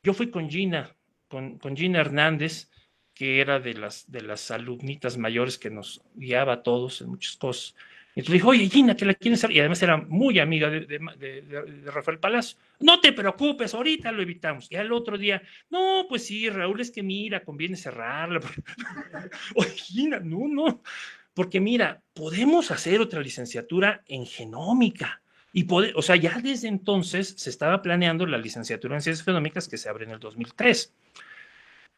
Yo fui con Gina, con Gina Hernández, que era de las alumnitas mayores que nos guiaba a todos en muchas cosas. Y entonces dijo, oye, Gina, que la quieren saber. Y además era muy amiga de Rafael Palacio. No te preocupes, ahorita lo evitamos. Y al otro día, no, pues sí, Raúl, es que mira, conviene cerrarla. Oye, Gina, no, no. Porque mira, podemos hacer otra licenciatura en genómica. O sea, ya desde entonces se estaba planeando la licenciatura en ciencias genómicas que se abre en el 2003.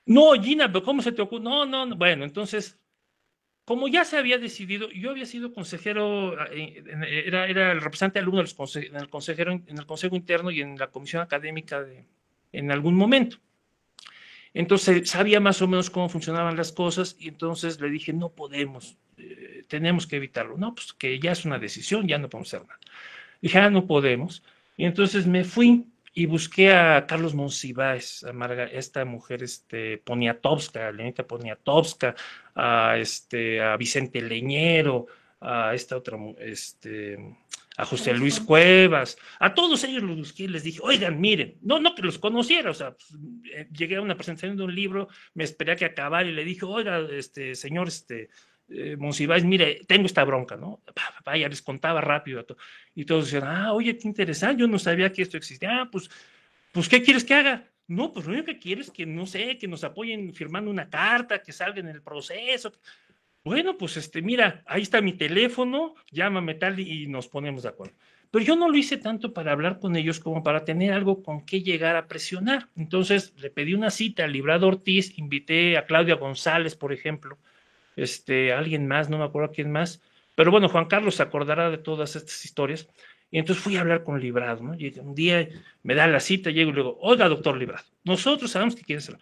No, Gina, pero ¿cómo se te ocurre? No, no, no. Bueno, entonces, como ya se había decidido, yo había sido consejero, era el representante alumno de los en el consejero, en el consejo interno y en la comisión académica en algún momento. Entonces sabía más o menos cómo funcionaban las cosas y entonces le dije, no podemos, tenemos que evitarlo. No, pues que ya es una decisión, ya no podemos hacer nada. Dije, no podemos. Y entonces me fui y busqué a Carlos Monsiváis, a esta mujer Poniatowska, Lenita Poniatowska, a Vicente Leñero, a esta otra, a José Luis Cuevas, a todos ellos los busqué y les dije, oigan, miren, no que los conociera, o sea, pues, llegué a una presentación de un libro, me esperé a que acabara y le dije, oiga, señor, Monsiváis, mire, tengo esta bronca, ¿no? Vaya, les contaba rápido. Y todos decían, oye, qué interesante, yo no sabía que esto existía. Pues, ¿qué quieres que haga? No, pues lo único que quiero es que, no sé, que nos apoyen firmando una carta, que salgan en el proceso. Bueno, pues mira, ahí está mi teléfono, llámame tal y nos ponemos de acuerdo. Pero yo no lo hice tanto para hablar con ellos como para tener algo con qué llegar a presionar. Entonces le pedí una cita al Librado Ortiz, invité a Claudia González, por ejemplo, alguien más, no me acuerdo quién más, pero bueno, Juan Carlos se acordará de todas estas historias. Y entonces fui a hablar con Librado, ¿no? Y un día me da la cita, llego y le digo, oiga, doctor Librado, nosotros sabemos que quiere ser.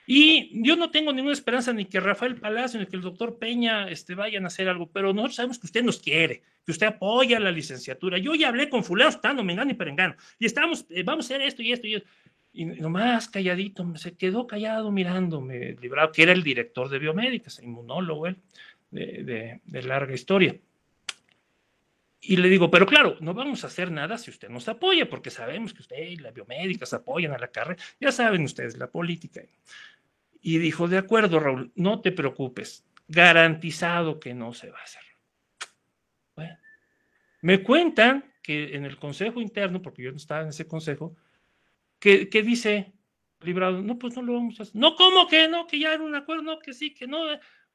Y yo no tengo ninguna esperanza ni que Rafael Palacio ni que el doctor Peña vayan a hacer algo, pero nosotros sabemos que usted nos quiere, que usted apoya la licenciatura. Yo ya hablé con fulano, estando, mengano y perengano, y estamos, vamos a hacer esto y esto y esto. Y nomás calladito, se quedó callado mirándome, Librado, que era el director de biomédicas, inmunólogo él, de larga historia. Y le digo, pero claro, no vamos a hacer nada si usted nos apoya, porque sabemos que usted y las biomédicas apoyan a la carrera, ya saben ustedes la política. Y dijo, de acuerdo, Raúl, no te preocupes, garantizado que no se va a hacer. Bueno, me cuentan que en el consejo interno, porque yo no estaba en ese consejo, que dice Librado, no, pues no lo vamos a hacer. No, ¿cómo que no? Que ya era un acuerdo, no, que sí, que no.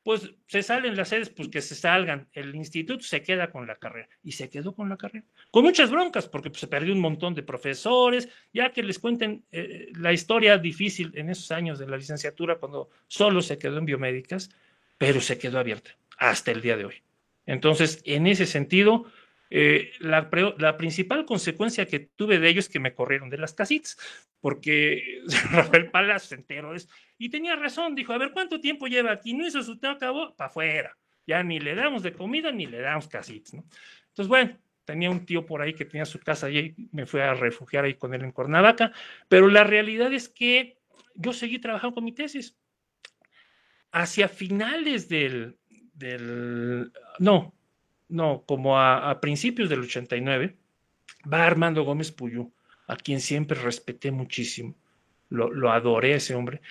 Pues se salen las sedes, pues que se salgan. El instituto se queda con la carrera. Y se quedó con la carrera. Con muchas broncas, porque pues, se perdió un montón de profesores, ya que les cuenten la historia difícil en esos años de la licenciatura, cuando solo se quedó en biomédicas, pero se quedó abierta hasta el día de hoy. Entonces, en ese sentido, la principal consecuencia que tuve de ellos es que me corrieron de las casitas, porque Rafael Palas se enteró de eso. Y tenía razón, dijo, a ver, ¿cuánto tiempo lleva aquí? No hizo su tema, acabó, para afuera. Ya ni le damos de comida ni le damos casitas, ¿no? Entonces, bueno, tenía un tío por ahí que tenía su casa allí, y me fui a refugiar ahí con él en Cuernavaca, pero la realidad es que yo seguí trabajando con mi tesis. Hacia finales no, como a principios del 89, va Armando Gómez Puyú, a quien siempre respeté muchísimo, lo adoré a ese hombre,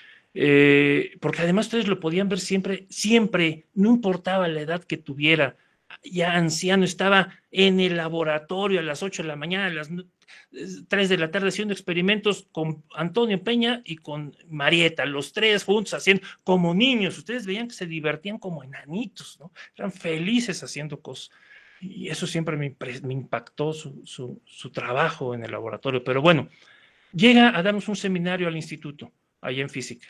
porque además ustedes lo podían ver siempre, siempre, no importaba la edad que tuviera, ya anciano, estaba en el laboratorio a las 8 de la mañana, a las 3 de la tarde haciendo experimentos con Antonio Peña y con Marieta, los tres juntos haciendo como niños. Ustedes veían que se divertían como enanitos, ¿no? Eran felices haciendo cosas. Y eso siempre me impactó su trabajo en el laboratorio. Pero bueno, llega a darnos un seminario al instituto, allá en física.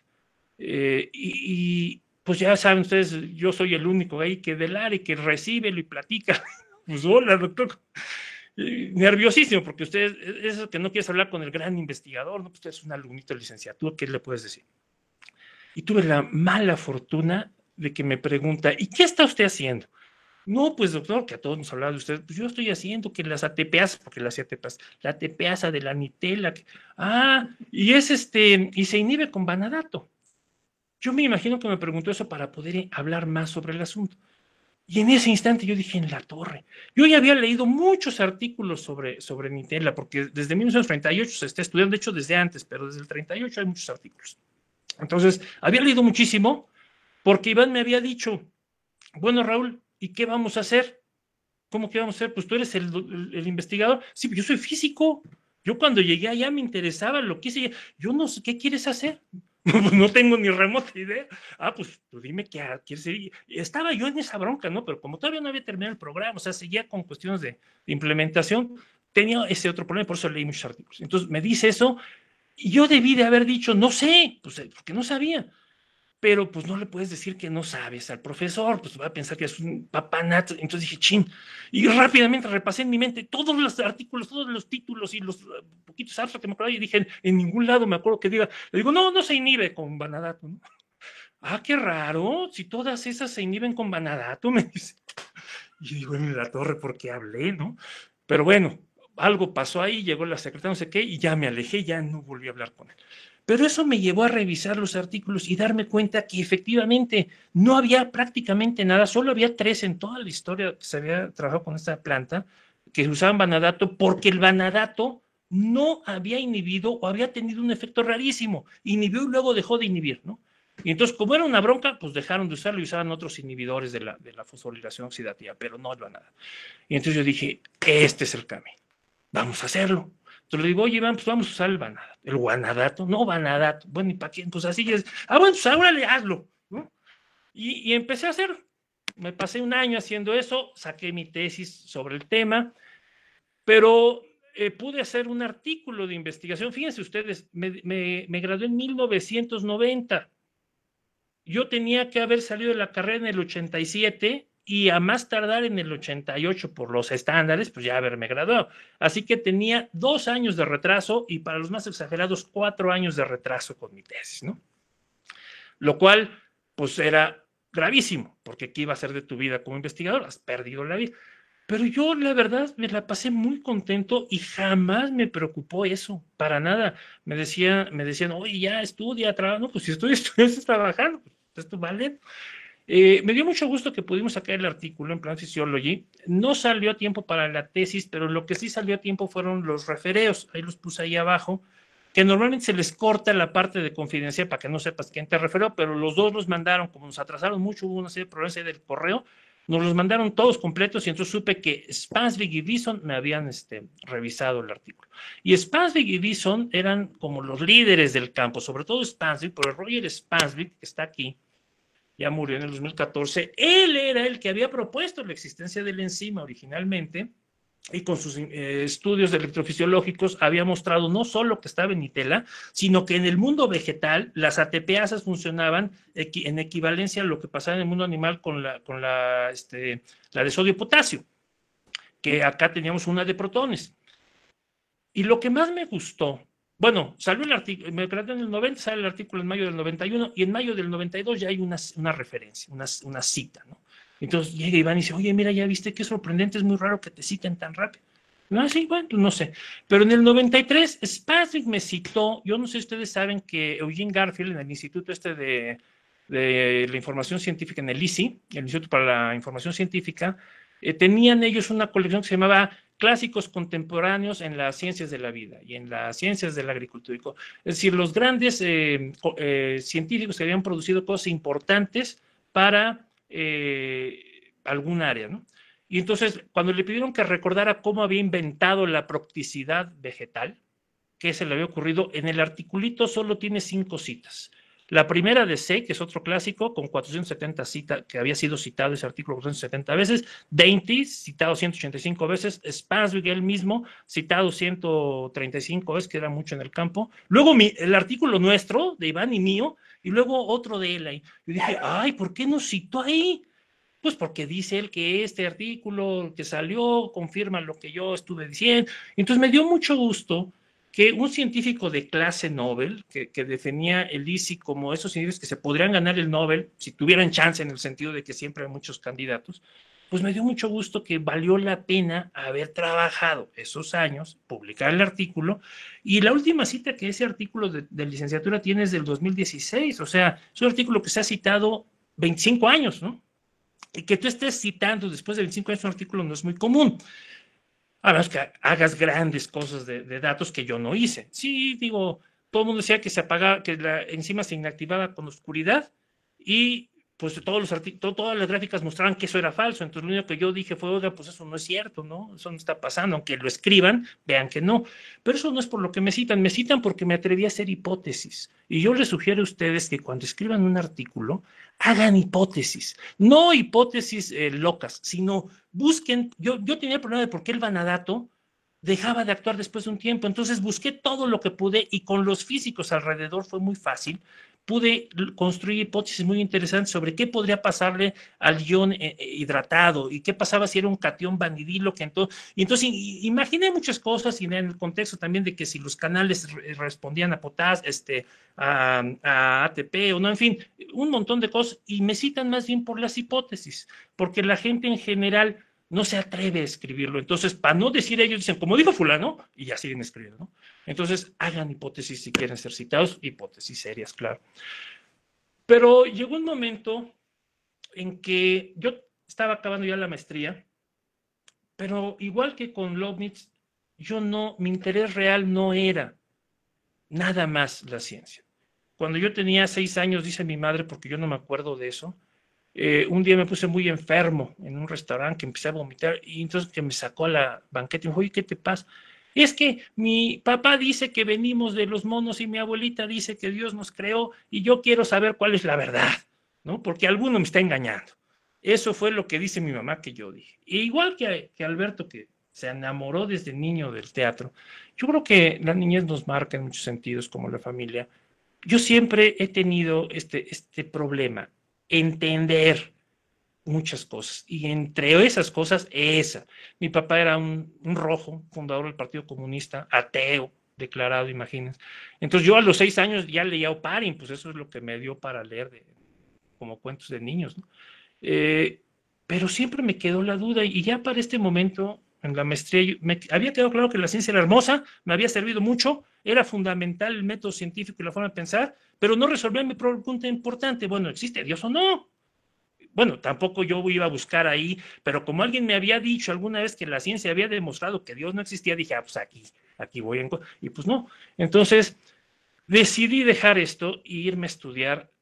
Pues ya saben ustedes, yo soy el único ahí que del área que recibe y platica. Pues hola, doctor. Nerviosísimo, porque usted es eso que no quieres hablar con el gran investigador, ¿no? Pues usted es un alumnito de licenciatura, ¿qué le puedes decir? Y tuve la mala fortuna de que me pregunta, ¿y qué está usted haciendo? No, pues doctor, que a todos nos hablaba de usted, pues yo estoy haciendo que las ATPas, porque las ATPas, la ATPasa de la nitela, y se inhibe con vanadato. Yo me imagino que me preguntó eso para poder hablar más sobre el asunto. Y en ese instante yo dije, en la torre. Yo ya había leído muchos artículos sobre Nitella, porque desde 1938 se está estudiando, de hecho desde antes, pero desde el 38 hay muchos artículos. Entonces, había leído muchísimo, porque Iván me había dicho, bueno, Raúl, ¿y qué vamos a hacer? ¿Cómo que vamos a hacer? Pues tú eres el investigador. Sí, yo soy físico. Yo cuando llegué allá me interesaba lo que hice. Yo no sé, ¿qué quieres hacer? No tengo ni remota idea. Pues tú dime qué quieres decir. Estaba yo en esa bronca, ¿no? Pero como todavía no había terminado el programa, o sea, seguía con cuestiones de implementación, tenía ese otro problema, por eso leí muchos artículos. Entonces me dice eso, y yo debí de haber dicho, no sé, pues porque no sabía. Pero pues no le puedes decir que no sabes al profesor, pues va a pensar que es un papanato. Entonces dije, chin, y rápidamente repasé en mi mente todos los artículos, todos los títulos y los poquitos abstractos que me acuerdo, y dije, en ningún lado me acuerdo que diga, le digo, no se inhibe con vanadato, ¿no? Qué raro, si todas esas se inhiben con vanadato, me dice. Y digo, en la torre, ¿por qué hablé, no? Pero bueno, algo pasó ahí, llegó la secretaria, no sé qué, y ya me alejé, ya no volví a hablar con él. Pero eso me llevó a revisar los artículos y darme cuenta que efectivamente no había prácticamente nada, solo había 3 en toda la historia que se había trabajado con esta planta que usaban vanadato, porque el vanadato no había inhibido o había tenido un efecto rarísimo, inhibió y luego dejó de inhibir, ¿no? Y entonces, como era una bronca, pues dejaron de usarlo y usaban otros inhibidores de la fosforilación oxidativa, pero no el vanadato. Y entonces yo dije, este es el camino, vamos a hacerlo. Entonces le digo, oye, Iván, pues vamos a usar el guanadato, no vanadato. Bueno, ¿y para qué? Pues así es. Bueno, pues ahora le hazlo, ¿no? Y empecé a hacer. Me pasé un año haciendo eso, saqué mi tesis sobre el tema, pero pude hacer un artículo de investigación. Fíjense ustedes, me gradué en 1990. Yo tenía que haber salido de la carrera en el 87 y a más tardar en el 88 por los estándares, pues ya haberme graduado. Así que tenía 2 años de retraso y para los más exagerados 4 años de retraso con mi tesis, ¿no? Lo cual, pues era gravísimo, porque ¿qué iba a ser de tu vida como investigador? Has perdido la vida. Pero yo, la verdad, me la pasé muy contento y jamás me preocupó eso, para nada. Me decían, oye, ya estudia, trabaja. No, pues si estás trabajando, pues esto vale. Me dio mucho gusto que pudimos sacar el artículo en Plant Physiology. No salió a tiempo para la tesis, pero lo que sí salió a tiempo fueron los refereos. Ahí los puse ahí abajo, que normalmente se les corta la parte de confidencial para que no sepas quién te referió, pero los dos los mandaron, como nos atrasaron mucho, hubo una serie de problemas del correo, nos los mandaron todos completos y entonces supe que Spansvig y Dixon me habían revisado el artículo. Y Spansvig y Dixon eran como los líderes del campo, sobre todo Spansvig, pero Roger Spansvig, que está aquí, ya murió en el 2014, él era el que había propuesto la existencia de la enzima originalmente y con sus estudios electrofisiológicos había mostrado no solo que estaba en Nitella, sino que en el mundo vegetal las ATPasas funcionaban en equivalencia a lo que pasaba en el mundo animal con la de sodio-potasio, que acá teníamos una de protones. Y lo que más me gustó, bueno, salió el artículo, me gradué en el 90, sale el artículo en mayo del 91 y en mayo del 92 ya hay una referencia, una cita, ¿no? Entonces llega Iván y dice, oye, mira, ya viste qué sorprendente, es muy raro que te citen tan rápido. No, sí, bueno, no sé. Pero en el 93, Spassvik me citó, yo no sé si ustedes saben que Eugene Garfield, en el Instituto de la Información Científica, en el ICI, el Instituto para la Información Científica, tenían ellos una colección que se llamaba Clásicos Contemporáneos en las Ciencias de la Vida y en las Ciencias de la Agricultura. Es decir, los grandes científicos que habían producido cosas importantes para algún área, ¿no? Y entonces, cuando le pidieron que recordara cómo había inventado la procticidad vegetal, que se le había ocurrido, en el articulito solo tiene 5 citas. La primera de C, que es otro clásico, con 470 citas, que había sido citado ese artículo 470 veces, Dainty, citado 185 veces, Spassvik él mismo, citado 135 veces, que era mucho en el campo. Luego el artículo nuestro, de Iván y mío, y luego otro de él ahí. Yo dije, ay, ¿por qué nos citó ahí? Pues porque dice él que este artículo que salió confirma lo que yo estuve diciendo. Entonces me dio mucho gusto que un científico de clase Nobel, que definía el ICI como esos científicos que se podrían ganar el Nobel si tuvieran chance, en el sentido de que siempre hay muchos candidatos, pues me dio mucho gusto que valió la pena haber trabajado esos años, publicar el artículo, y la última cita que ese artículo de licenciatura tiene es del 2016, o sea, es un artículo que se ha citado 25 años, ¿no? Y que tú estés citando después de 25 años un artículo no es muy común. A menos que hagas grandes cosas de datos que yo no hice. Sí, digo, todo el mundo decía que se apagaba, que la enzima se inactivaba con oscuridad y pues todas las gráficas mostraban que eso era falso. Entonces lo único que yo dije fue, oiga, pues eso no es cierto, ¿no? Eso no está pasando, aunque lo escriban, vean que no. Pero eso no es por lo que me citan porque me atreví a hacer hipótesis. Y yo les sugiero a ustedes que cuando escriban un artículo, hagan hipótesis. No hipótesis locas, sino busquen, yo tenía el problema de por qué el Vanadato dejaba de actuar después de un tiempo, entonces busqué todo lo que pude y con los físicos alrededor fue muy fácil, pude construir hipótesis muy interesantes sobre qué podría pasarle al ion hidratado y qué pasaba si era un catión vanidilo, y entonces imaginé muchas cosas y en el contexto también de que si los canales respondían a potasio, a ATP o no, en fin, un montón de cosas y me citan más bien por las hipótesis, porque la gente en general no se atreve a escribirlo. Entonces, para no decir ellos, dicen, como dijo fulano, y ya siguen escribiendo, ¿no? Entonces, hagan hipótesis si quieren ser citados, hipótesis serias, claro. Pero llegó un momento en que yo estaba acabando ya la maestría, pero igual que con Leibniz, mi interés real no era nada más la ciencia. Cuando yo tenía 6 años, dice mi madre, porque yo no me acuerdo de eso, un día me puse muy enfermo en un restaurante, que empecé a vomitar y entonces que me sacó a la banqueta y me dijo, oye, ¿qué te pasa? Es que mi papá dice que venimos de los monos y mi abuelita dice que Dios nos creó y yo quiero saber cuál es la verdad, ¿no? Porque alguno me está engañando. Eso fue lo que dice mi mamá que yo dije. E igual que Alberto, que se enamoró desde niño del teatro, yo creo que la niñez nos marca en muchos sentidos como la familia. Yo siempre he tenido este problema, entender muchas cosas. Y entre esas cosas, esa. Mi papá era un rojo, fundador del Partido Comunista, ateo, declarado, imagínense. Entonces yo a los 6 años ya leía Oparin, pues eso es lo que me dio para leer como cuentos de niños, ¿no? Pero siempre me quedó la duda y ya para este momento, en la maestría, me había quedado claro que la ciencia era hermosa, me había servido mucho, era fundamental el método científico y la forma de pensar, pero no resolvía mi pregunta importante, bueno, ¿existe Dios o no? Bueno, tampoco yo iba a buscar ahí, pero como alguien me había dicho alguna vez que la ciencia había demostrado que Dios no existía, dije, pues aquí voy y pues no. Entonces, decidí dejar esto e irme a estudiar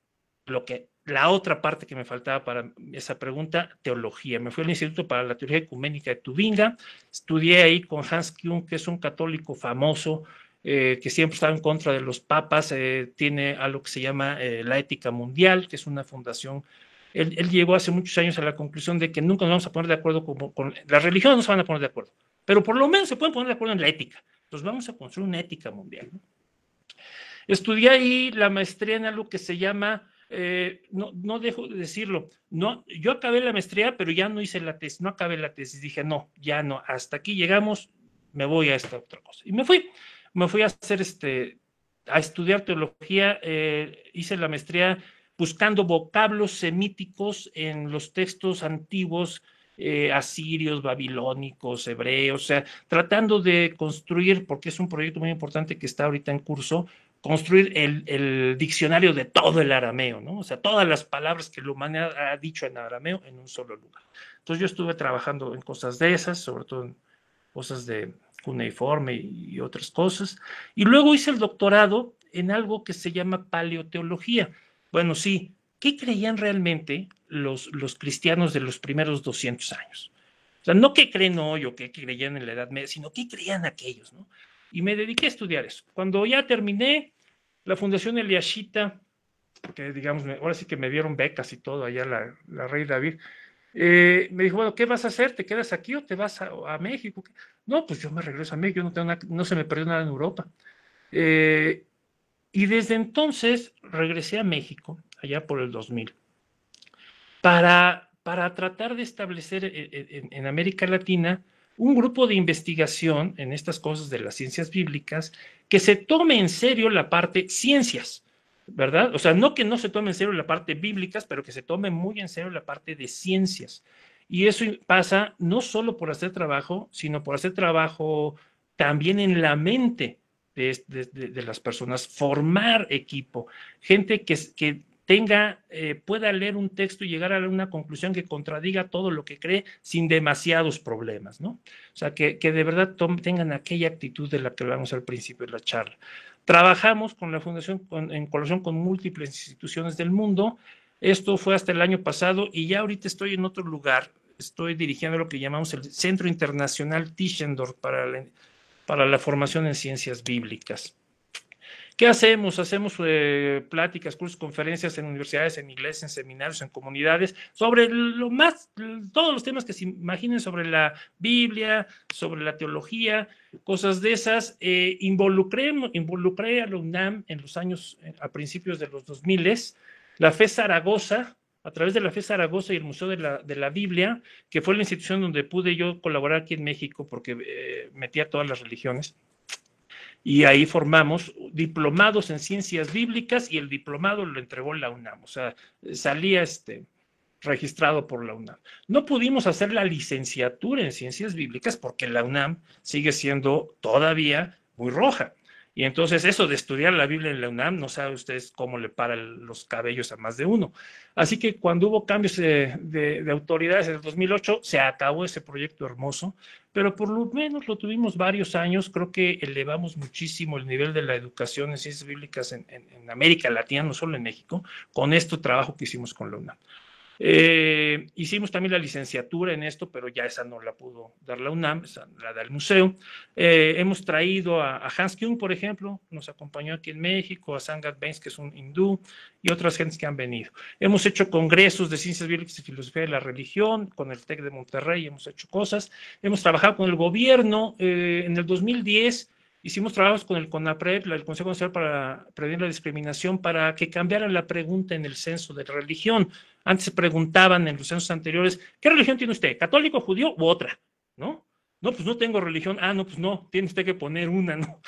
la otra parte que me faltaba para esa pregunta, teología. Me fui al Instituto para la Teología Ecuménica de Tubinga, estudié ahí con Hans Küng, que es un católico famoso, que siempre estaba en contra de los papas, tiene algo que se llama la Ética Mundial, que es una fundación. Él llegó hace muchos años a la conclusión de que nunca nos vamos a poner de acuerdo con las religiones, no se van a poner de acuerdo, pero por lo menos se pueden poner de acuerdo en la ética. Entonces vamos a construir una ética mundial, ¿no? Estudié ahí la maestría en algo que se llama, no dejo de decirlo, no, yo acabé la maestría, pero ya no hice la tesis, no acabé la tesis, dije, no, ya no, hasta aquí llegamos, me voy a esta otra cosa. Y me fui a hacer a estudiar teología, hice la maestría buscando vocablos semíticos en los textos antiguos, asirios, babilónicos, hebreos, o sea, tratando de construir, porque es un proyecto muy importante que está ahorita en curso, construir el diccionario de todo el arameo, ¿no? O sea, todas las palabras que la humanidad ha dicho en arameo en un solo lugar. Entonces yo estuve trabajando en cosas de esas, sobre todo en cosas de cuneiforme y otras cosas. Y luego hice el doctorado en algo que se llama paleoteología. Bueno, sí, ¿qué creían realmente los cristianos de los primeros 200 años? O sea, no qué creen hoy o qué creían en la Edad Media, sino qué creían aquellos, ¿no? Y me dediqué a estudiar eso. Cuando ya terminé, la Fundación Eliashita, que digamos, ahora sí que me dieron becas y todo, allá la Rey David, me dijo, bueno, ¿qué vas a hacer? ¿Te quedas aquí o te vas a México? No, pues yo me regreso a México, no se me perdió nada en Europa. Y desde entonces regresé a México, allá por el 2000, para tratar de establecer en América Latina un grupo de investigación en estas cosas de las ciencias bíblicas que se tome en serio la parte ciencias, ¿verdad? O sea, no que no se tome en serio la parte bíblicas, pero que se tome muy en serio la parte de ciencias. Y eso pasa no solo por hacer trabajo, sino por hacer trabajo también en la mente de las personas, formar equipo, gente que tenga, pueda leer un texto y llegar a una conclusión que contradiga todo lo que cree sin demasiados problemas, ¿no? O sea, que de verdad tengan aquella actitud de la que hablamos al principio de la charla. Trabajamos con la Fundación en colaboración con múltiples instituciones del mundo. Esto fue hasta el año pasado y ya ahorita estoy en otro lugar. Estoy dirigiendo lo que llamamos el Centro Internacional Tischendorf para la formación en ciencias bíblicas. ¿Qué hacemos? Hacemos pláticas, cursos, conferencias en universidades, en iglesias, en seminarios, en comunidades, sobre todos los temas que se imaginen sobre la Biblia, sobre la teología, cosas de esas. Involucré a la UNAM en los años, a principios de los 2000, la FE Zaragoza, a través de la FE Zaragoza y el Museo de la Biblia, que fue la institución donde pude yo colaborar aquí en México, porque metía todas las religiones. Y ahí formamos diplomados en ciencias bíblicas y el diplomado lo entregó la UNAM, o sea, salía registrado por la UNAM. No pudimos hacer la licenciatura en ciencias bíblicas porque la UNAM sigue siendo todavía muy roja. Y entonces eso de estudiar la Biblia en la UNAM, no sabe ustedes cómo le paran los cabellos a más de uno. Así que cuando hubo cambios de autoridades en el 2008, se acabó ese proyecto hermoso, pero por lo menos lo tuvimos varios años. Creo que elevamos muchísimo el nivel de la educación en ciencias bíblicas en América Latina, no solo en México, con este trabajo que hicimos con la UNAM. Hicimos también la licenciatura en esto, pero ya esa no la pudo dar la UNAM, esa la da el museo. Hemos traído a Hans Küng, por ejemplo, nos acompañó aquí en México, a Sangat Bains, que es un hindú, y otras gentes que han venido. Hemos hecho congresos de ciencias bíblicas y filosofía de la religión, con el TEC de Monterrey, hemos hecho cosas. Hemos trabajado con el gobierno. En el 2010 hicimos trabajos con el CONAPRED, el Consejo Nacional para Prevenir la Discriminación, para que cambiaran la pregunta en el censo de religión. Antes se preguntaban en los censos anteriores, ¿qué religión tiene usted? ¿Católico, judío u otra? ¿No? No, pues no tengo religión. Ah, no, pues no, tiene usted que poner una, ¿no?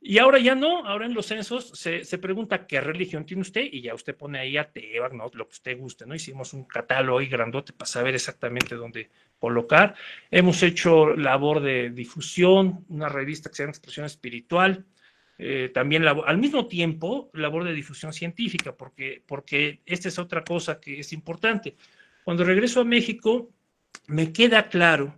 Y ahora ya no, ahora en los censos se pregunta qué religión tiene usted y ya usted pone ahí ateo, ¿no? Lo que usted guste, ¿no? Hicimos un catálogo ahí grandote para saber exactamente dónde colocar. Hemos hecho labor de difusión, una revista que se llama Expresión Espiritual, también al mismo tiempo labor de difusión científica, porque esta es otra cosa que es importante. Cuando regreso a México, me queda claro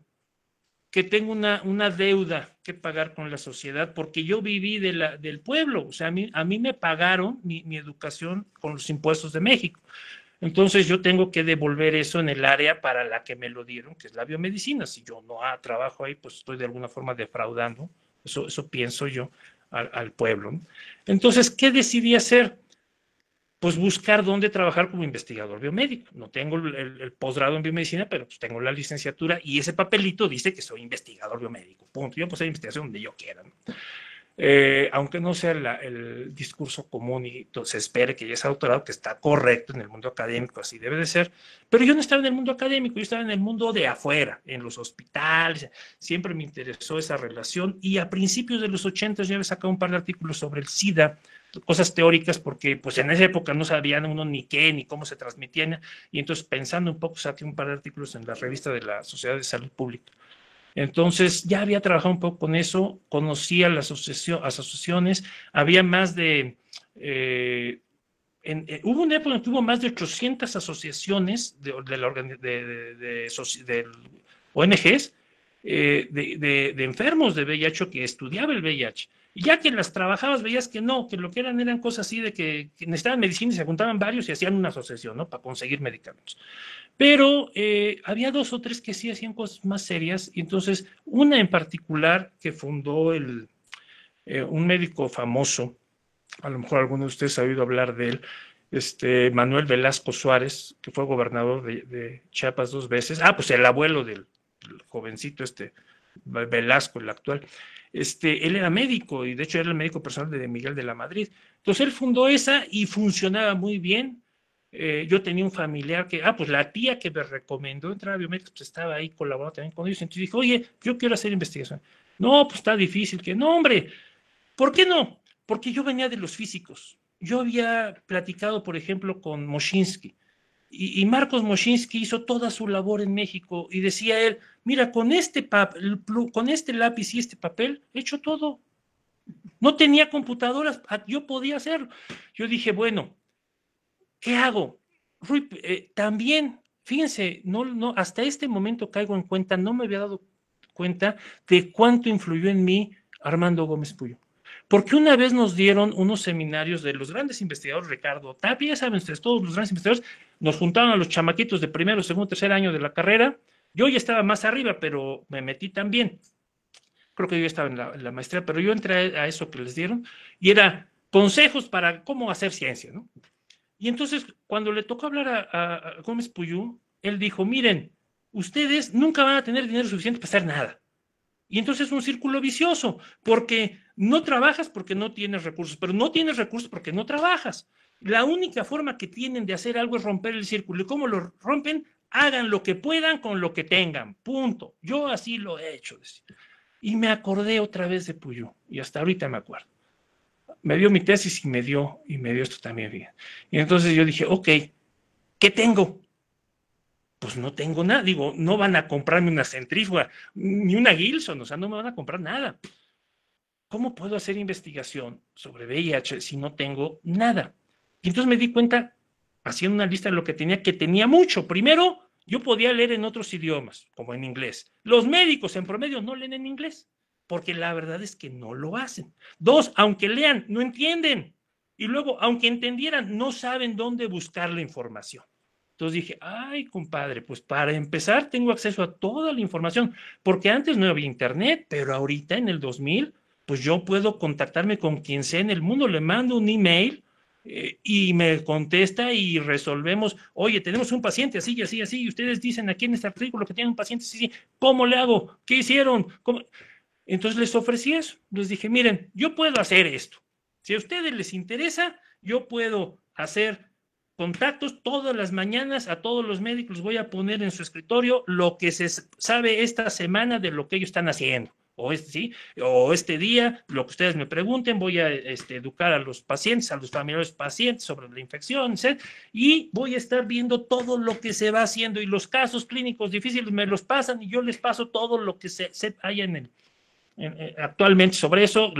que tengo una deuda que pagar con la sociedad, porque yo viví del pueblo, o sea, a mí me pagaron mi educación con los impuestos de México. Entonces yo tengo que devolver eso en el área para la que me lo dieron, que es la biomedicina. Si yo no trabajo ahí, pues estoy de alguna forma defraudando, eso pienso yo, al pueblo, ¿no? Entonces, ¿qué decidí hacer? Pues buscar dónde trabajar como investigador biomédico. No tengo el posgrado en biomedicina, pero pues tengo la licenciatura y ese papelito dice que soy investigador biomédico. Punto. Yo puedo hacer investigación donde yo quiera, ¿no? Aunque no sea el discurso común y se espere que ya sea doctorado, que está correcto en el mundo académico, así debe de ser, pero yo no estaba en el mundo académico, yo estaba en el mundo de afuera, en los hospitales. Siempre me interesó esa relación y a principios de los 80 yo había sacado un par de artículos sobre el SIDA, cosas teóricas, porque pues en esa época no sabían uno ni qué, ni cómo se transmitían, y entonces pensando un poco saqué un par de artículos en la revista de la Sociedad de Salud Pública. Entonces ya había trabajado un poco con eso, conocía las asociaciones, había más de... hubo una época en que hubo más de 800 asociaciones de ONGs de enfermos de VIH que estudiaba el VIH. Y ya que las trabajabas, veías que no, que lo que eran cosas así de que necesitaban medicina y se juntaban varios y hacían una asociación, ¿no? Para conseguir medicamentos. Pero había dos o tres que sí hacían cosas más serias, y entonces una en particular que fundó un médico famoso, a lo mejor alguno de ustedes ha oído hablar de él, Manuel Velasco Suárez, que fue gobernador de Chiapas 2 veces. Pues el abuelo del jovencito Velasco, el actual. Él era médico y de hecho era el médico personal de Miguel de la Madrid. Entonces él fundó esa y funcionaba muy bien. Yo tenía un familiar pues la tía que me recomendó entrar a biomédicos, pues estaba ahí colaborando también con ellos. Entonces dije, oye, yo quiero hacer investigación. No, pues está difícil, que no, hombre, ¿por qué no? Porque yo venía de los físicos. Yo había platicado, por ejemplo, con Moshinsky, y Marcos Moshinsky hizo toda su labor en México y decía él, mira, con este lápiz y este papel he hecho todo. No tenía computadoras, yo podía hacerlo. Yo dije, bueno, ¿qué hago? Rui, también, fíjense, no, hasta este momento caigo en cuenta, no me había dado cuenta de cuánto influyó en mí Armando Gómez Puyo. Porque una vez nos dieron unos seminarios de los grandes investigadores, Ricardo Tapia, ya saben ustedes, todos los grandes investigadores, nos juntaron a los chamaquitos de primero, segundo, tercer año de la carrera. Yo ya estaba más arriba, pero me metí también. Creo que yo estaba en la maestría, pero yo entré a eso que les dieron y era consejos para cómo hacer ciencia, ¿no? Y entonces, cuando le tocó hablar a Gómez Puyú, él dijo, miren, ustedes nunca van a tener dinero suficiente para hacer nada. Y entonces es un círculo vicioso, porque no trabajas porque no tienes recursos, pero no tienes recursos porque no trabajas. La única forma que tienen de hacer algo es romper el círculo. ¿Y cómo lo rompen? Hagan lo que puedan con lo que tengan. Punto. Yo así lo he hecho. Y me acordé otra vez de Puyú, y hasta ahorita me acuerdo. Me dio mi tesis y me dio esto también bien. Y entonces yo dije, ok, ¿qué tengo? Pues no tengo nada. Digo, no van a comprarme una centrífuga, ni una Gilson, o sea, no me van a comprar nada. ¿Cómo puedo hacer investigación sobre VIH si no tengo nada? Y entonces me di cuenta, haciendo una lista de lo que tenía mucho. Primero, yo podía leer en otros idiomas, como en inglés. Los médicos en promedio no leen en inglés, porque la verdad es que no lo hacen. Dos, aunque lean, no entienden. Y luego, aunque entendieran, no saben dónde buscar la información. Entonces dije, ay, compadre, pues para empezar tengo acceso a toda la información, porque antes no había internet, pero ahorita en el 2000 pues yo puedo contactarme con quien sea en el mundo, le mando un email y me contesta y resolvemos, oye, tenemos un paciente así y así, así, y ustedes dicen aquí en este artículo que tienen un paciente así, así, ¿cómo le hago? ¿Qué hicieron? ¿Cómo? Entonces les ofrecí eso, les dije, miren, yo puedo hacer esto, si a ustedes les interesa, yo puedo hacer contactos todas las mañanas, a todos los médicos les voy a poner en su escritorio lo que se sabe esta semana de lo que ellos están haciendo ¿sí? O este día, lo que ustedes me pregunten, voy a educar a los pacientes, a los familiares pacientes sobre la infección, etc. Y voy a estar viendo todo lo que se va haciendo y los casos clínicos difíciles me los pasan y yo les paso todo lo que se haya actualmente sobre eso.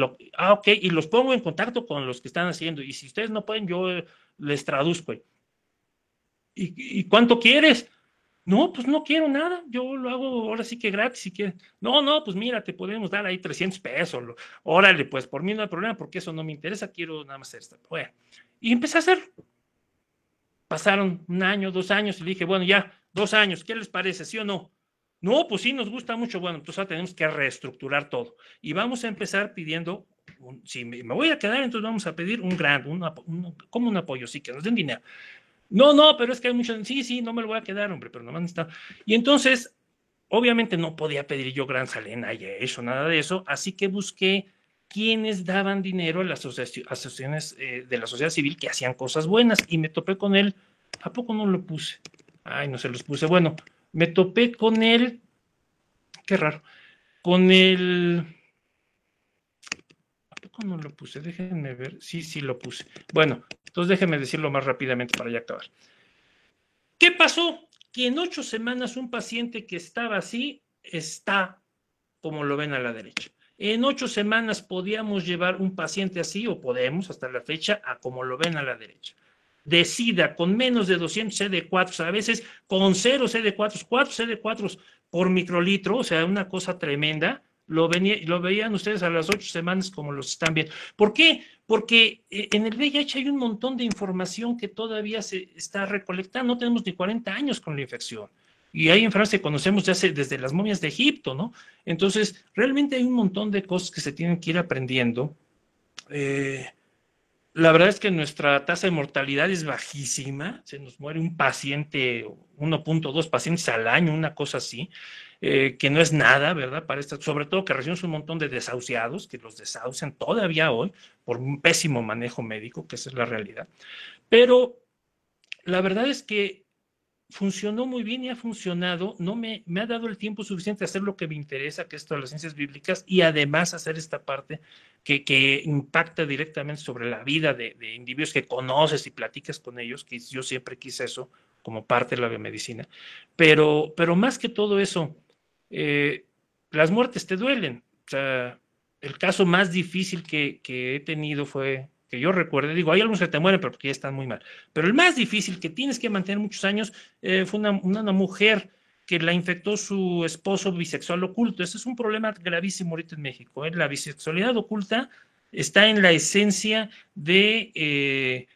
Ok, y los pongo en contacto con los que están haciendo. Y si ustedes no pueden, yo les traduzco. ¿Y cuánto quieres? No, pues no quiero nada, yo lo hago ahora sí que gratis si quieres. No, no, pues mira, te podemos dar ahí 300 pesos. Órale, pues por mí no hay problema porque eso no me interesa, quiero nada más hacer esto. Bueno, y empecé a hacer. Pasaron un año, 2 años y le dije, bueno, ya, 2 años, ¿qué les parece? ¿Sí o no? No, pues sí, nos gusta mucho. Bueno, entonces ahora tenemos que reestructurar todo. Y vamos a empezar pidiendo, si me voy a quedar, entonces vamos a pedir un grant, como un apoyo, sí, que nos den dinero. No, no, pero es que hay muchos, sí, sí, no me lo voy a quedar, hombre, pero nomás está. Y entonces, obviamente no podía pedir yo Gran Salena y eso, nada de eso, así que busqué quienes daban dinero a las asociaciones de la sociedad civil que hacían cosas buenas y me topé con él. ¿A poco no lo puse? Ay, no se los puse. Bueno, me topé con él, qué raro, con el, o no lo puse? Déjenme ver. Sí, sí lo puse. Bueno, entonces déjenme decirlo más rápidamente para ya acabar. ¿Qué pasó? Que en 8 semanas un paciente que estaba así está como lo ven a la derecha. En 8 semanas podíamos llevar un paciente así, o podemos hasta la fecha, a como lo ven a la derecha. De SIDA con menos de 200 CD4, a veces con 0 CD4, 4 CD4 por microlitro, o sea, una cosa tremenda. Lo veían ustedes a las 8 semanas como los están viendo. ¿Por qué? Porque en el VIH hay un montón de información que todavía se está recolectando. No tenemos ni 40 años con la infección. Y hay enfermedades que conocemos desde las momias de Egipto, ¿no? Entonces, realmente hay un montón de cosas que se tienen que ir aprendiendo. La verdad es que nuestra tasa de mortalidad es bajísima. Se nos muere un paciente, 1.2 pacientes al año, una cosa así, que no es nada, ¿verdad? Para esta, sobre todo que recibimos un montón de desahuciados, que los desahucian todavía hoy por un pésimo manejo médico, que esa es la realidad. Pero la verdad es que funcionó muy bien y ha funcionado, no me ha dado el tiempo suficiente de hacer lo que me interesa, que es todas las ciencias bíblicas, y además hacer esta parte que impacta directamente sobre la vida de individuos que conoces y platicas con ellos, que yo siempre quise eso como parte de la biomedicina. Pero más que todo eso, eh, las muertes te duelen. O sea, el caso más difícil que he tenido fue, que yo recuerdo, digo, hay algunos que te mueren, pero porque ya están muy mal. Pero el más difícil que tienes que mantener muchos años fue una mujer que la infectó su esposo bisexual oculto. Ese es un problema gravísimo ahorita en México. La bisexualidad oculta está en la esencia de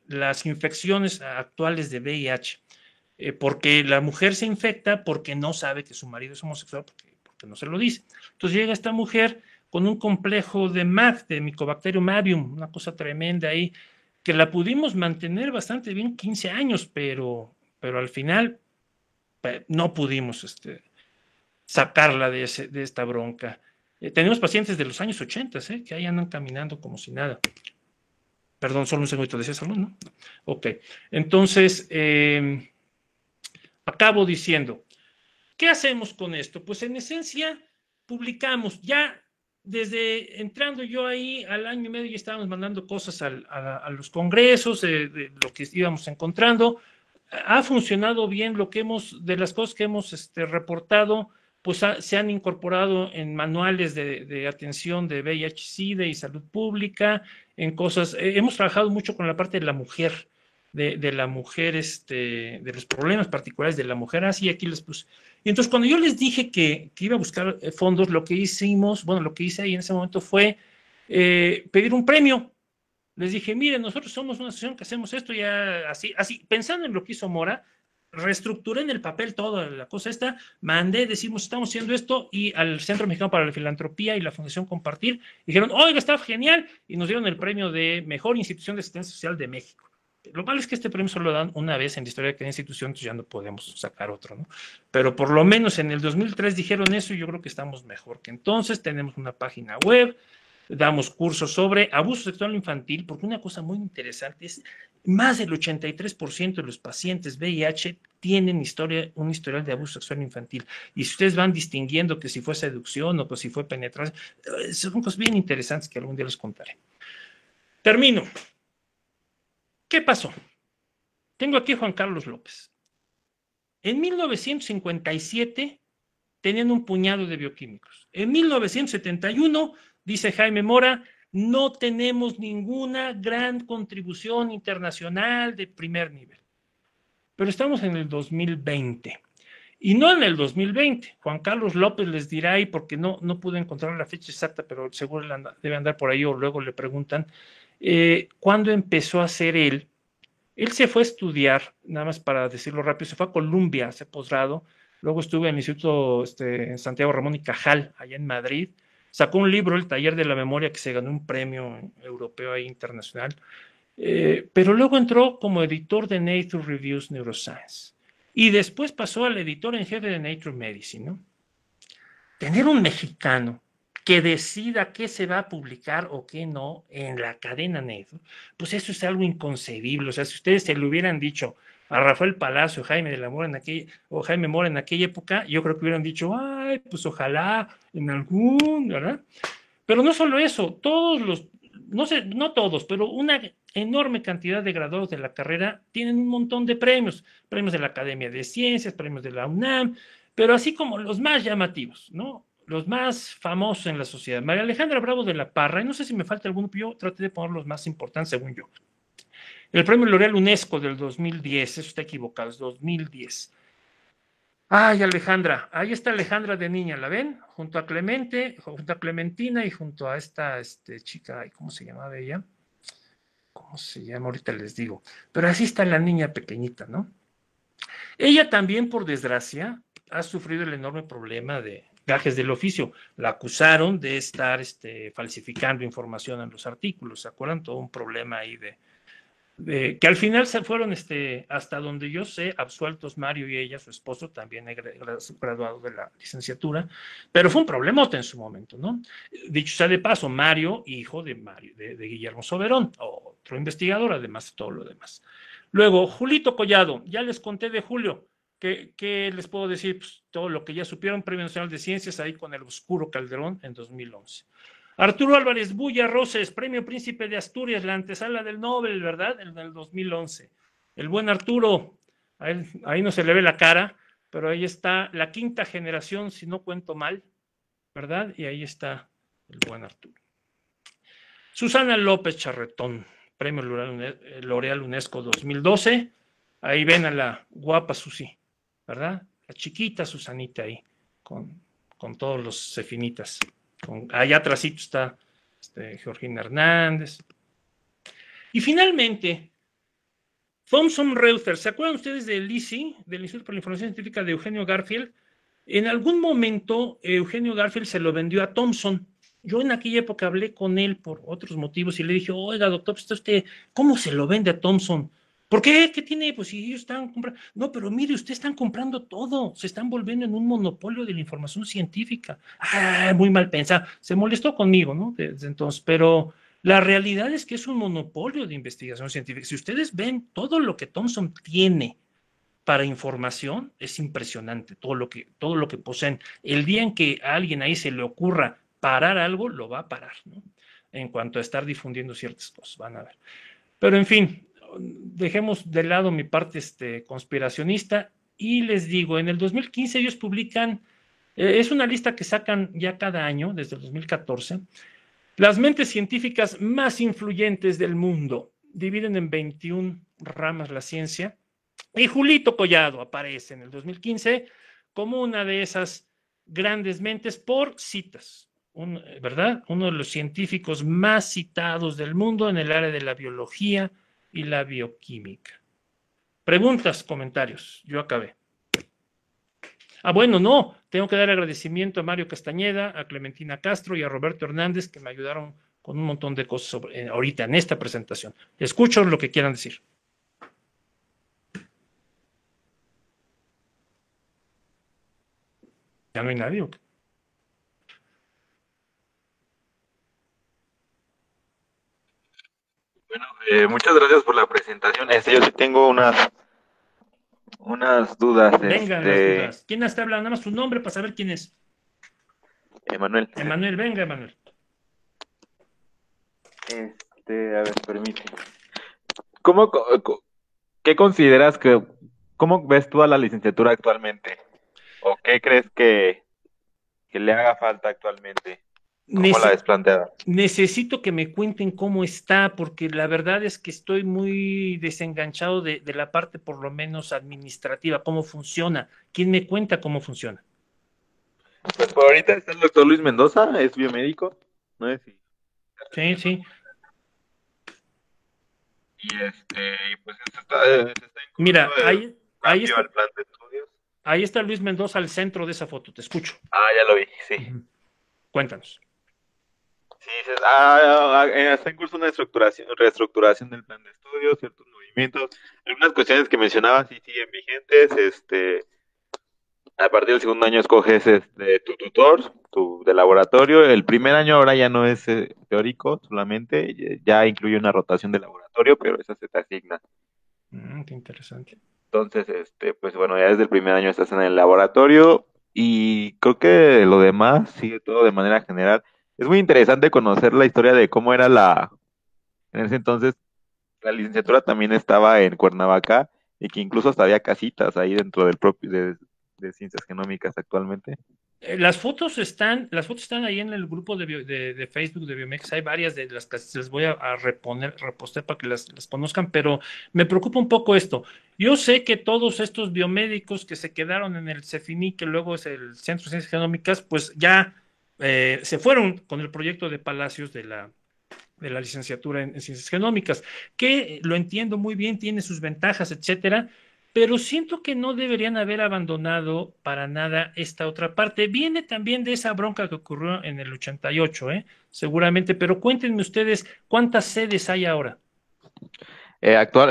las infecciones actuales de VIH. Porque la mujer se infecta porque no sabe que su marido es homosexual, porque no se lo dice. Entonces llega esta mujer con un complejo de MAC, de Mycobacterium avium, una cosa tremenda ahí, que la pudimos mantener bastante bien 15 años, pero al final no pudimos sacarla de esta bronca. Tenemos pacientes de los años 80, que ahí andan caminando como si nada. Perdón, solo un segundito, ¿decía salud, no? Ok, entonces, acabo diciendo, ¿qué hacemos con esto? Pues en esencia, publicamos ya desde entrando yo ahí al año y medio ya estábamos mandando cosas a los congresos, de lo que íbamos encontrando. Ha funcionado bien de las cosas que hemos reportado, pues se han incorporado en manuales de atención de VIH-Sida y salud pública, en cosas, hemos trabajado mucho con la parte de la mujer, de la mujer, de los problemas particulares de la mujer, así aquí les puse. Y entonces cuando yo les dije que iba a buscar fondos, lo que hicimos, bueno, lo que hice ahí en ese momento fue pedir un premio. Les dije, miren, nosotros somos una asociación que hacemos esto ya así, pensando en lo que hizo Mora, reestructuré en el papel toda la cosa esta, mandé, decimos, estamos haciendo esto, y al Centro Mexicano para la Filantropía y la Fundación Compartir, dijeron, oiga, está genial, y nos dieron el premio de Mejor Institución de Asistencia Social de México. Lo malo es que este premio solo lo dan una vez en la historia de cada institución, entonces ya no podemos sacar otro, ¿no? Pero por lo menos en el 2003 dijeron eso y yo creo que estamos mejor que entonces. Tenemos una página web, damos cursos sobre abuso sexual infantil, porque una cosa muy interesante es más del 83% de los pacientes VIH tienen un historial de abuso sexual infantil. Y si ustedes van distinguiendo que si fue seducción o que si fue penetración, son cosas bien interesantes que algún día les contaré. Termino. ¿Qué pasó? Tengo aquí a Juan Carlos López. En 1957 tenían un puñado de bioquímicos. En 1971, dice Jaime Mora, no tenemos ninguna gran contribución internacional de primer nivel. Pero estamos en el 2020. Y no en el 2020. Juan Carlos López les dirá ahí, porque no pude encontrar la fecha exacta, pero seguro debe andar por ahí o luego le preguntan, ¿cuándo empezó a hacer él? Él se fue a estudiar, nada más para decirlo rápido, se fue a Columbia a hacer posgrado, luego estuve en el Instituto Santiago Ramón y Cajal, allá en Madrid, sacó un libro, El Taller de la Memoria, que se ganó un premio europeo e internacional, pero luego entró como editor de Nature Reviews Neuroscience y después pasó al editor en jefe de Nature Medicine, ¿no? Tener un mexicano que decida qué se va a publicar o qué no en la cadena Nature, pues eso es algo inconcebible. O sea, si ustedes se lo hubieran dicho a Rafael Palacio, Jaime de la Mora o Jaime Mora en aquella época, yo creo que hubieran dicho, ay, pues ojalá en algún, ¿verdad? Pero no solo eso, todos los, no sé, no todos, pero una enorme cantidad de graduados de la carrera tienen un montón de premios, premios de la Academia de Ciencias, premios de la UNAM, pero así como los más llamativos, ¿no? Los más famosos en la sociedad. María Alejandra Bravo de la Parra, y no sé si me falta alguno, pero yo traté de poner los más importantes según yo. El premio L'Oreal UNESCO del 2010, eso está equivocado, es 2010. Ay, Alejandra, ahí está Alejandra de niña, ¿la ven? Junto a Clemente, junto a Clementina y junto a esta chica, ¿cómo se llamaba ella? ¿Cómo se llama? Ahorita les digo. Pero así está la niña pequeñita, ¿no? Ella también, por desgracia, ha sufrido el enorme problema de gajes del oficio. La acusaron de estar falsificando información en los artículos, ¿se acuerdan? Todo un problema ahí que al final se fueron, hasta donde yo sé, absueltos Mario y ella, su esposo, también graduado de la licenciatura, pero fue un problemote en su momento, ¿no? Dicho sea de paso, Mario, hijo de Mario, de Guillermo Soberón, otro investigador, además de todo lo demás. Luego, Julito Collado, ya les conté de Julio, ¿qué les puedo decir? Pues, todo lo que ya supieron, Premio Nacional de Ciencias, ahí con el Oscuro Calderón en 2011. Arturo Álvarez Bulla Roses, Premio Príncipe de Asturias, la antesala del Nobel, ¿verdad? En el 2011. El buen Arturo, ahí no se le ve la cara, pero ahí está la quinta generación, si no cuento mal, ¿verdad? Y ahí está el buen Arturo. Susana López Charretón, Premio L'Oreal UNESCO 2012. Ahí ven a la guapa Susi, ¿verdad? La chiquita Susanita ahí, con todos los cefinitas. Allá atrásito está Georgina Hernández. Y finalmente, Thomson Reuters. ¿Se acuerdan ustedes del ICI, del Instituto para la Información Científica de Eugenio Garfield? En algún momento, Eugenio Garfield se lo vendió a Thomson. Yo en aquella época hablé con él por otros motivos y le dije, oiga, doctor, usted, ¿cómo se lo vende a Thomson? ¿Por qué? ¿Qué tiene? Pues si ellos están comprando. No, pero mire, ustedes están comprando todo. Se están volviendo en un monopolio de la información científica. Ah, muy mal pensado. Se molestó conmigo, ¿no? Desde entonces, pero la realidad es que es un monopolio de investigación científica. Si ustedes ven todo lo que Thomson tiene para información, es impresionante todo lo que poseen. El día en que a alguien ahí se le ocurra parar algo, lo va a parar, ¿no? En cuanto a estar difundiendo ciertas cosas, van a ver. Pero en fin, dejemos de lado mi parte conspiracionista y les digo, en el 2015 ellos publican, es una lista que sacan ya cada año, desde el 2014, las mentes científicas más influyentes del mundo. Dividen en 21 ramas la ciencia. Y Julito Collado aparece en el 2015 como una de esas grandes mentes por citas, ¿verdad? Uno de los científicos más citados del mundo en el área de la biología y la bioquímica. Preguntas, comentarios. Yo acabé. Ah, bueno, no, tengo que dar agradecimiento a Mario Castañeda, a Clementina Castro y a Roberto Hernández que me ayudaron con un montón de cosas ahorita en esta presentación. Escucho lo que quieran decir. ¿Ya no hay nadie o qué? Bueno, muchas gracias por la presentación. Yo sí tengo unas dudas, Vengan las dudas. ¿Quién está hablando? Nada más su nombre para saber quién es. Emanuel. Emanuel, venga, Emanuel. A ver, permite. ¿Cómo, qué consideras cómo ves tú a la licenciatura actualmente? ¿O qué crees que le haga falta actualmente? ¿Cómo la ves planteada? Necesito que me cuenten cómo está, porque la verdad es que estoy muy desenganchado de la parte por lo menos administrativa, cómo funciona. ¿Quién me cuenta cómo funciona? Pues por ahorita está el doctor Luis Mendoza, es biomédico, no sé si. Sí, sí. Y pues se está en curso Mira, de ahí cambio está, al plan de estudios. ahí está Luis Mendoza al centro de esa foto. Te escucho. Ah, ya lo vi, sí. Cuéntanos. Sí, está en curso una reestructuración del plan de estudios, ciertos movimientos, algunas cuestiones que mencionaba sí siguen vigentes. A partir del segundo año escoges tu tutor, tu de laboratorio. El primer año ahora ya no es teórico solamente, ya incluye una rotación de laboratorio, pero esa se te asigna. Qué interesante. Entonces, pues bueno, ya desde el primer año estás en el laboratorio y creo que lo demás sigue todo de manera general. Es muy interesante conocer la historia de cómo era en ese entonces, la licenciatura también estaba en Cuernavaca y que incluso hasta había casitas ahí dentro del propio de ciencias genómicas actualmente. Las fotos están ahí en el grupo de Facebook de Biomex. Hay varias de las que les voy a reposter para que las conozcan, pero me preocupa un poco esto. Yo sé que todos estos biomédicos que se quedaron en el CEFINI, que luego es el Centro de Ciencias Genómicas, pues ya se fueron con el proyecto de Palacios de la licenciatura en Ciencias Genómicas, que lo entiendo muy bien, tiene sus ventajas, etcétera, pero siento que no deberían haber abandonado para nada esta otra parte. Viene también de esa bronca que ocurrió en el 88, seguramente, pero cuéntenme ustedes cuántas sedes hay ahora.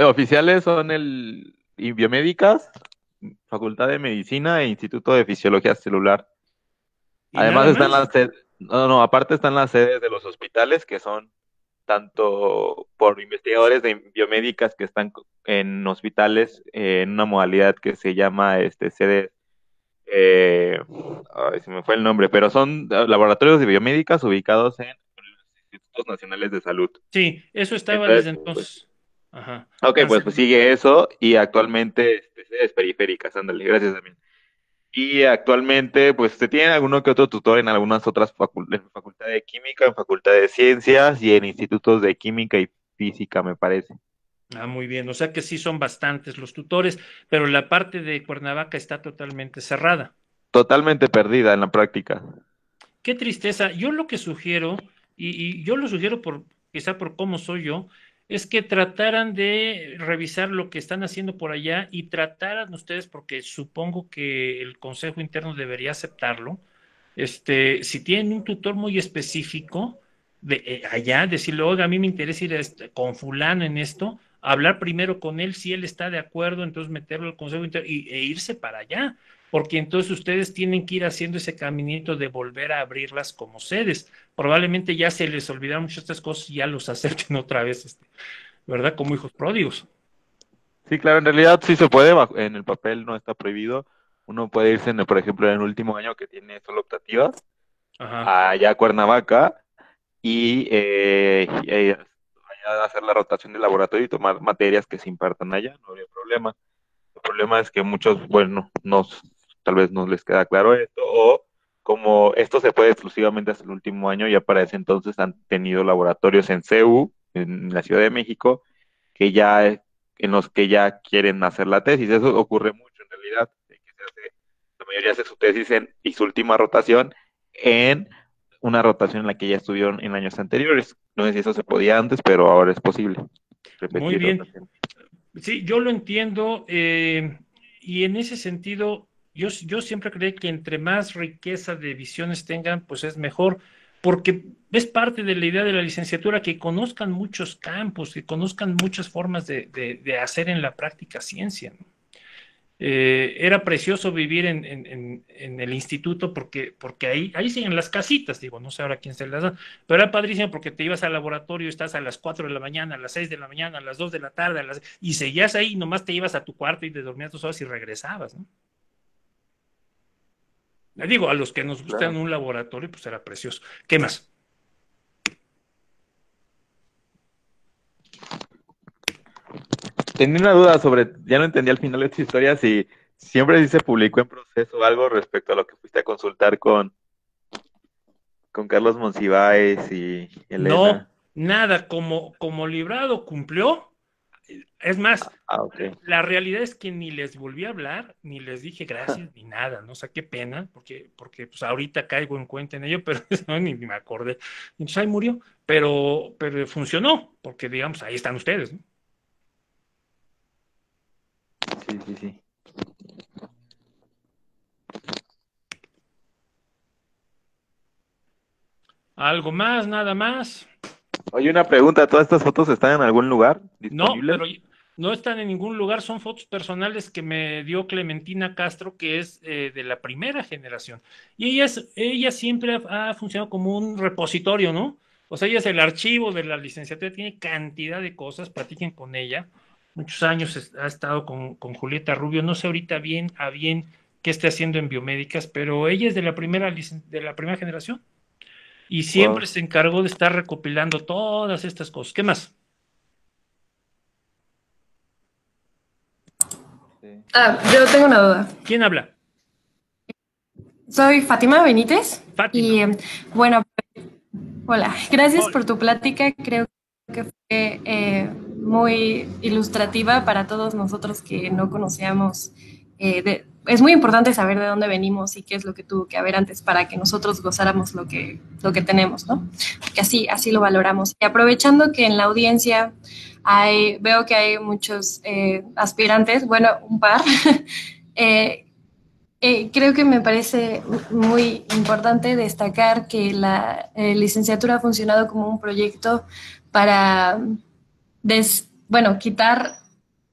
Oficiales son y biomédicas, Facultad de Medicina e Instituto de Fisiología Celular. ¿Y Además nada están más? las sedes, no, no, aparte están las sedes de los hospitales que son tanto por investigadores de biomédicas que están en hospitales en una modalidad que se llama sedes, ay, se me fue el nombre, pero son laboratorios de biomédicas ubicados en los Institutos Nacionales de Salud. Sí, eso estaba desde Entonces, pues, entonces. Ajá. ok, Las- pues sigue eso y actualmente sedes periféricas, ándale, gracias también. Y actualmente, pues se tiene alguno que otro tutor en algunas otras en Facultad de Química, en Facultad de Ciencias y en institutos de Química y Física, me parece. Muy bien. O sea que sí son bastantes los tutores, pero la parte de Cuernavaca está totalmente cerrada. Totalmente perdida en la práctica. Qué tristeza. Yo lo que sugiero, y yo lo sugiero quizá por cómo soy yo, es que trataran de revisar lo que están haciendo por allá y trataran ustedes, porque supongo que el Consejo Interno debería aceptarlo, si tienen un tutor muy específico de allá, decirle, oiga, a mí me interesa ir con fulano en esto, hablar primero con él, si él está de acuerdo, entonces meterlo al Consejo Interno e irse para allá, porque entonces ustedes tienen que ir haciendo ese caminito de volver a abrirlas como sedes. Probablemente ya se les olvidaron muchas estas cosas y ya los acepten otra vez, ¿verdad? Como hijos pródigos. Sí, claro, en realidad sí se puede, en el papel no está prohibido. Uno puede irse, por ejemplo, en el último año que tiene solo optativas, Ajá. allá a Cuernavaca y allá hacer la rotación de laboratorio y tomar materias que se impartan allá, no habría problema. El problema es que muchos, bueno, tal vez no les queda claro esto, o como esto se puede exclusivamente hasta el último año, ya para ese entonces han tenido laboratorios en CEU, en la Ciudad de México, en los que ya quieren hacer la tesis. Eso ocurre mucho en realidad, de que la mayoría hace su tesis y su última rotación en una rotación en la que ya estuvieron en años anteriores. No sé si eso se podía antes, pero ahora es posible Muy repetir bien. rotación. Sí, yo lo entiendo, y en ese sentido, yo siempre creí que entre más riqueza de visiones tengan, pues es mejor, porque es parte de la idea de la licenciatura que conozcan muchos campos, que conozcan muchas formas de hacer en la práctica ciencia, ¿no? Era precioso vivir en el instituto porque ahí siguen las casitas, digo, no sé ahora quién se las da, pero era padrísimo porque te ibas al laboratorio, estás a las 4 de la mañana, a las 6 de la mañana, a las 2 de la tarde, y seguías ahí, nomás te ibas a tu cuarto y te dormías 2 horas y regresabas, ¿no? Digo, a los que nos gustan Claro. un laboratorio, pues era precioso. ¿Qué más? Tenía una duda sobre, ya no entendí al final de tu historia, si siempre sí se publicó en proceso algo respecto a lo que fuiste a consultar con Carlos Monsiváis y No, Elena. nada, como librado cumplió. Es más, Ah, ok. la realidad es que ni les volví a hablar, ni les dije gracias, ni nada, ¿no? O sea, qué pena, porque pues ahorita caigo en cuenta en ello, pero no, ni me acordé. Entonces ahí murió, pero funcionó, porque digamos, ahí están ustedes, ¿no? Sí, sí, sí. Algo más, nada más. Oye, una pregunta, ¿todas estas fotos están en algún lugar No, disponibles? pero no están en ningún lugar, son fotos personales que me dio Clementina Castro, que es de la primera generación. Y ella siempre ha funcionado como un repositorio, ¿no? O sea, ella es el archivo de la licenciatura, tiene cantidad de cosas, platiquen con ella. muchos años ha estado con Julieta Rubio, no sé ahorita bien a bien qué esté haciendo en biomédicas, pero ella es de la primera generación y siempre Wow. se encargó de estar recopilando todas estas cosas. ¿Qué más? Sí. Yo tengo una duda. ¿Quién habla? Soy Fátima Benítez Fátima. y bueno, hola, gracias Oh, por tu plática. Creo que fue muy ilustrativa para todos nosotros que no conocíamos. Es muy importante saber de dónde venimos y qué es lo que tuvo que haber antes para que nosotros gozáramos lo que tenemos, ¿no? Porque así lo valoramos. Y aprovechando que en la audiencia veo que hay muchos aspirantes, bueno, un par. eh, Creo que me parece muy importante destacar que la licenciatura ha funcionado como un proyecto para bueno,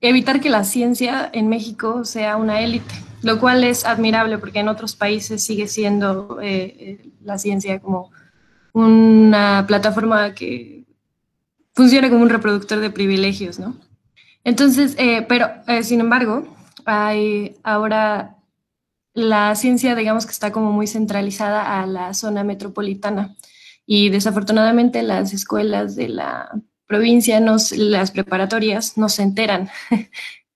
evitar que la ciencia en México sea una élite, lo cual es admirable porque en otros países sigue siendo la ciencia como una plataforma que funciona como un reproductor de privilegios, ¿no? Entonces, sin embargo, hay ahora la ciencia, digamos que está como muy centralizada a la zona metropolitana y desafortunadamente las escuelas de la provincia, las preparatorias, no se enteran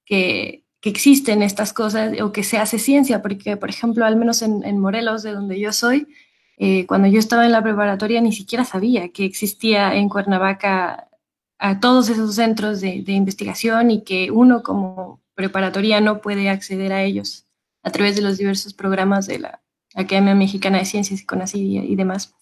que existen estas cosas o que se hace ciencia, porque, por ejemplo, al menos en Morelos, de donde yo soy, cuando yo estaba en la preparatoria ni siquiera sabía que existía en Cuernavaca a todos esos centros de investigación y que uno como preparatoria no puede acceder a ellos a través de los diversos programas de la Academia Mexicana de Ciencias y CONACYT y demás.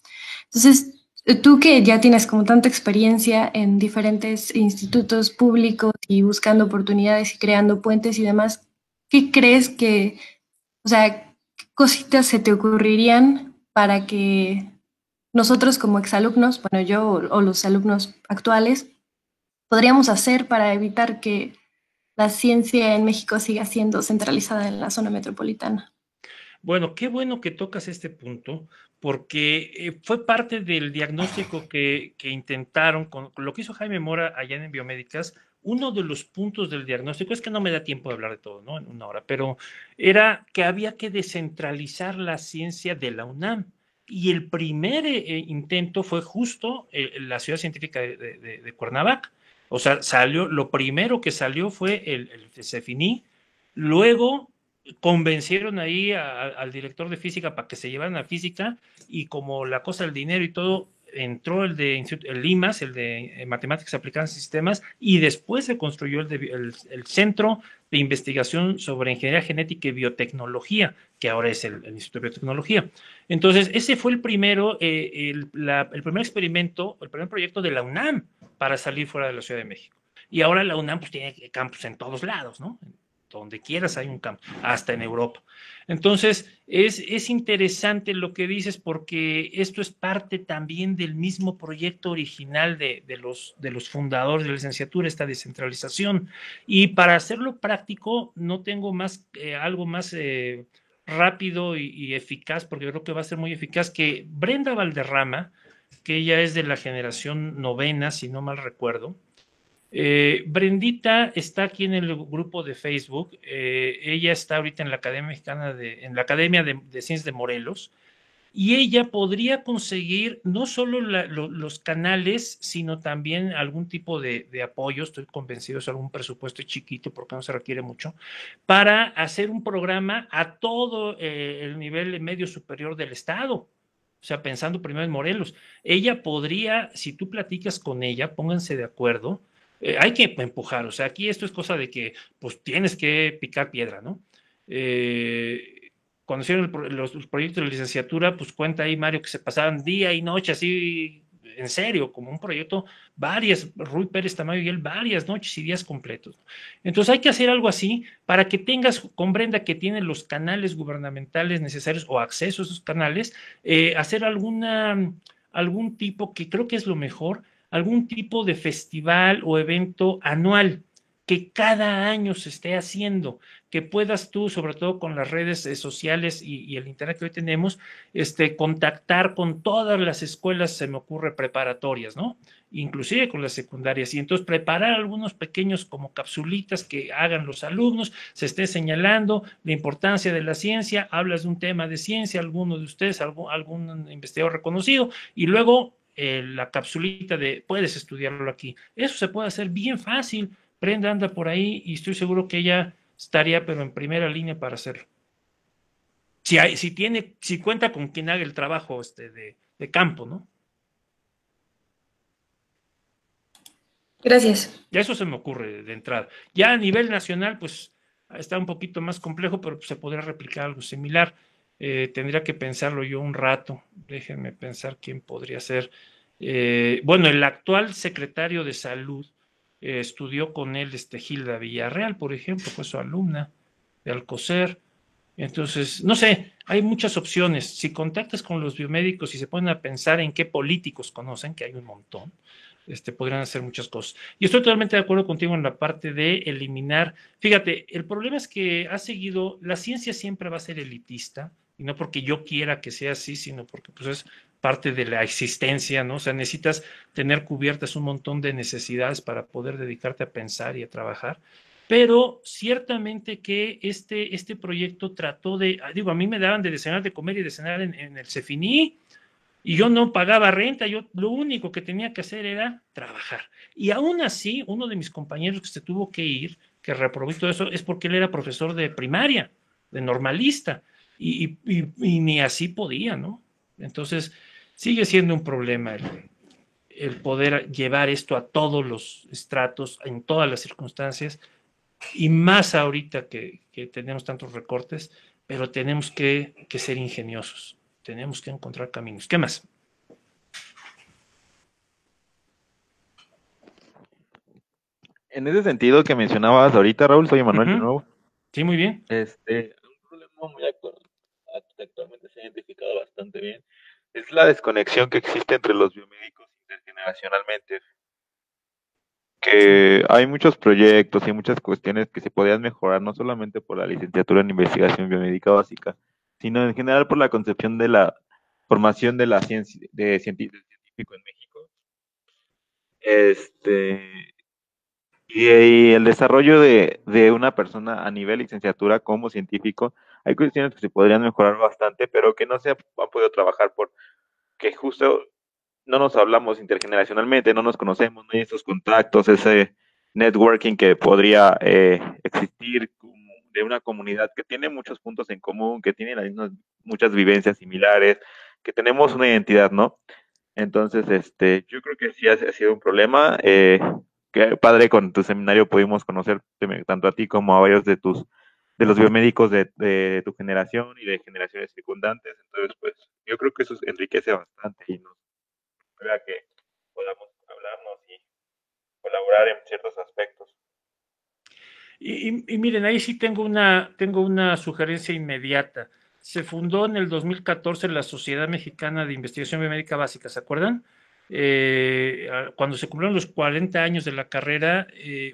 Entonces, tú que ya tienes como tanta experiencia en diferentes institutos públicos y buscando oportunidades y creando puentes y demás, ¿qué crees o sea, qué cositas se te ocurrirían para que nosotros como exalumnos, bueno, yo o los alumnos actuales, podríamos hacer para evitar que la ciencia en México siga siendo centralizada en la zona metropolitana? bueno, qué bueno que tocas este punto, porque fue parte del diagnóstico que intentaron, con lo que hizo Jaime Mora allá en Biomédicas. Uno de los puntos del diagnóstico, es que no me da tiempo de hablar de todo, ¿no? En una hora, pero era que había que descentralizar la ciencia de la UNAM. Y el primer intento fue justo la Ciudad Científica de Cuernavaca. O sea, lo primero que salió fue el CEFINI, luego convencieron ahí al director de física para que se llevaran a física y como la cosa del dinero y todo, entró el IMAS, el de Matemáticas Aplicadas en Sistemas, y después se construyó el Centro de Investigación sobre Ingeniería Genética y Biotecnología, que ahora es el Instituto de Biotecnología. Entonces, ese fue el primero, el primer experimento, el primer proyecto de la UNAM para salir fuera de la Ciudad de México. Y ahora la UNAM pues, tiene campus en todos lados, ¿no? Donde quieras hay un campo, hasta en Europa. Entonces, es interesante lo que dices porque esto es parte también del mismo proyecto original de los fundadores de la licenciatura, esta descentralización. Y para hacerlo práctico, no tengo más, algo más rápido y eficaz, porque creo que va a ser muy eficaz, que Brenda Valderrama, que ella es de la generación novena, si no mal recuerdo. Brendita está aquí en el grupo de Facebook. Ella está ahorita en la Academia Mexicana en la Academia de Ciencias de Morelos, y ella podría conseguir no solo los canales, sino también algún tipo de apoyo. Estoy convencido, es algún presupuesto chiquito porque no se requiere mucho, para hacer un programa a todo el nivel medio superior del estado. O sea, pensando primero en Morelos, ella podría, si tú platicas con ella, pónganse de acuerdo. Hay que empujar, o sea, aquí esto es cosa de que pues tienes que picar piedra, ¿no? Cuando hicieron los proyectos de licenciatura, pues cuenta ahí Mario que se pasaban día y noche así, en serio, como un proyecto, Rui Pérez Tamayo y él, varias noches y días completos. Entonces hay que hacer algo así para que tengas, comprenda que tienen los canales gubernamentales necesarios o acceso a esos canales, hacer algún tipo, que creo que es lo mejor, algún tipo de festival o evento anual que cada año se esté haciendo, que puedas tú, sobre todo con las redes sociales y el internet que hoy tenemos, contactar con todas las escuelas, se me ocurre, preparatorias, ¿no? Inclusive con las secundarias, y entonces preparar algunos pequeños como capsulitas que hagan los alumnos, se esté señalando la importancia de la ciencia, hablas de un tema de ciencia, alguno de ustedes, algún investigador reconocido, y luego la capsulita de puedes estudiarlo aquí. Eso se puede hacer bien fácil. Brenda anda por ahí y estoy seguro que ella estaría, pero en primera línea para hacerlo. Si cuenta con quien haga el trabajo de campo, ¿no? Gracias. Ya eso se me ocurre de entrada. Ya a nivel nacional, pues está un poquito más complejo, pero se podría replicar algo similar. Tendría que pensarlo yo un rato. Déjenme pensar quién podría ser. Bueno, el actual secretario de Salud estudió con él Gilda Villarreal, por ejemplo, fue su alumna de Alcocer. Entonces, no sé, hay muchas opciones. Si contactas con los biomédicos y se ponen a pensar en qué políticos conocen, que hay un montón, podrían hacer muchas cosas. Y estoy totalmente de acuerdo contigo en la parte de eliminar. Fíjate, el problema es que ha seguido, la ciencia siempre va a ser elitista, y no porque yo quiera que sea así, sino porque pues es parte de la existencia, ¿no? O sea, necesitas tener cubiertas un montón de necesidades para poder dedicarte a pensar y a trabajar. Pero ciertamente que este proyecto trató de, digo, a mí me daban de cenar, de comer y de cenar en el Cefiní, y yo no pagaba renta, yo lo único que tenía que hacer era trabajar. Y aún así, uno de mis compañeros que se tuvo que ir, que reprobó todo eso, es porque él era profesor de primaria, de normalista, y ni así podía, ¿no? Entonces, sigue siendo un problema el poder llevar esto a todos los estratos, en todas las circunstancias, y más ahorita que tenemos tantos recortes, pero tenemos que ser ingeniosos, tenemos que encontrar caminos. ¿Qué más? En ese sentido que mencionabas ahorita, Raúl, soy Manuel de nuevo. Sí, muy bien. Un problema muy actualmente se ha identificado bastante bien es la desconexión que existe entre los biomédicos intergeneracionalmente. Que hay muchos proyectos y muchas cuestiones que se podrían mejorar, no solamente por la licenciatura en investigación biomédica básica, sino en general por la concepción de la formación de la ciencia, del científico en México. Y el desarrollo de una persona a nivel licenciatura como científico, hay cuestiones que se podrían mejorar bastante, pero que no se han podido trabajar porque justo no nos hablamos intergeneracionalmente, no nos conocemos, no hay esos contactos, ese networking que podría existir de una comunidad que tiene muchos puntos en común, que tiene las mismas, muchas vivencias similares, que tenemos una identidad, ¿no? Entonces, yo creo que sí ha sido un problema. Que padre, con tu seminario pudimos conocer tanto a ti como a varios de los biomédicos de tu generación y de generaciones circundantes. Entonces, pues, yo creo que eso enriquece bastante y nos ayuda a que podamos hablarnos y colaborar en ciertos aspectos. Y miren, ahí sí tengo una sugerencia inmediata. Se fundó en el 2014 la Sociedad Mexicana de Investigación Biomédica Básica, ¿se acuerdan? Cuando se cumplieron los 40 años de la carrera,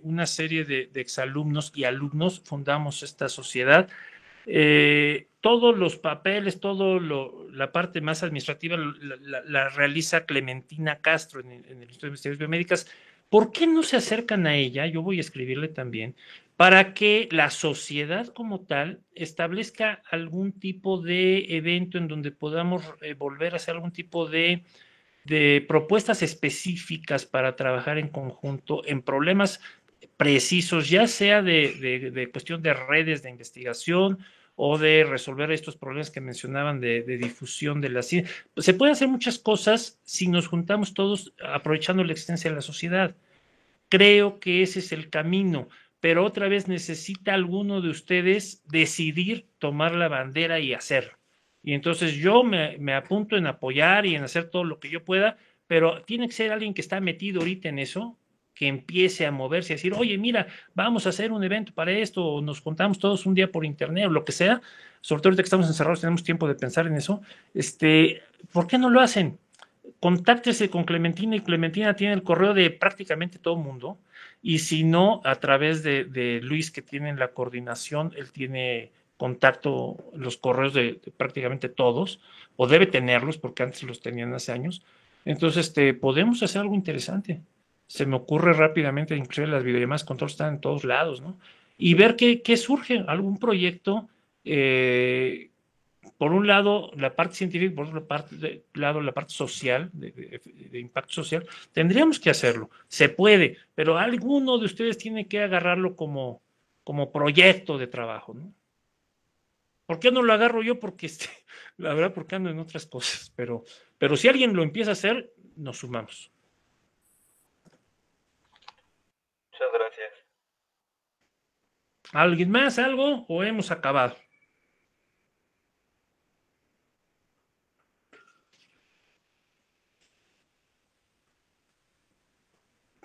una serie de exalumnos y alumnos fundamos esta sociedad. Todos los papeles, la parte más administrativa la realiza Clementina Castro en el Instituto de Investigaciones Biomédicas. ¿Por qué no se acercan a ella? Yo voy a escribirle también, para que la sociedad como tal establezca algún tipo de evento en donde podamos volver a hacer algún tipo de propuestas específicas para trabajar en conjunto en problemas precisos, ya sea de cuestión de redes de investigación o de resolver estos problemas que mencionaban de difusión de la ciencia. Se pueden hacer muchas cosas si nos juntamos todos aprovechando la existencia de la sociedad. Creo que ese es el camino, pero otra vez necesita alguno de ustedes decidir tomar la bandera y hacerlo. Y entonces yo me apunto en apoyar y en hacer todo lo que yo pueda, pero tiene que ser alguien que está metido ahorita en eso, que empiece a moverse, a decir, oye, mira, vamos a hacer un evento para esto, o nos juntamos todos un día por internet, o lo que sea, sobre todo ahorita que estamos encerrados, tenemos tiempo de pensar en eso, ¿por qué no lo hacen? contáctese con Clementina, y Clementina tiene el correo de prácticamente todo el mundo, y si no, a través de Luis, que tiene la coordinación, él tiene contacto, los correos de prácticamente todos, o debe tenerlos, porque antes los tenían hace años. Entonces, podemos hacer algo interesante. Se me ocurre rápidamente, inclusive las videollamadas control están en todos lados, ¿no? Y ver qué surge, algún proyecto, por un lado la parte científica, por otro lado la parte social, de impacto social. Tendríamos que hacerlo, se puede, pero alguno de ustedes tiene que agarrarlo como proyecto de trabajo, ¿no? ¿Por qué no lo agarro yo? Porque la verdad, porque ando en otras cosas, pero si alguien lo empieza a hacer, nos sumamos. Muchas gracias. ¿Alguien más, algo? ¿O hemos acabado?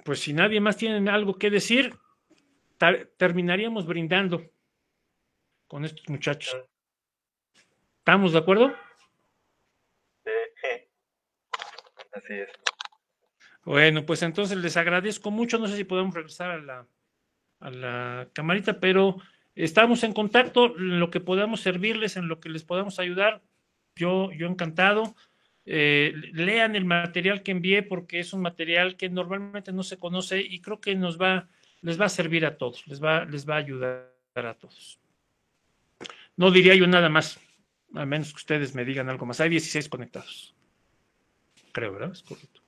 Pues si nadie más tiene algo que decir, terminaríamos brindando con estos muchachos. ¿Estamos de acuerdo? Sí. Así es. Bueno, pues entonces les agradezco mucho. No sé si podemos regresar a la camarita, pero estamos en contacto. En lo que podamos servirles, en lo que les podamos ayudar, yo encantado. Lean el material que envié, porque es un material que normalmente no se conoce, y creo que les va a servir a todos, les va a ayudar a todos. No diría yo nada más, a menos que ustedes me digan algo más. Hay 16 conectados, creo, ¿verdad? Es correcto.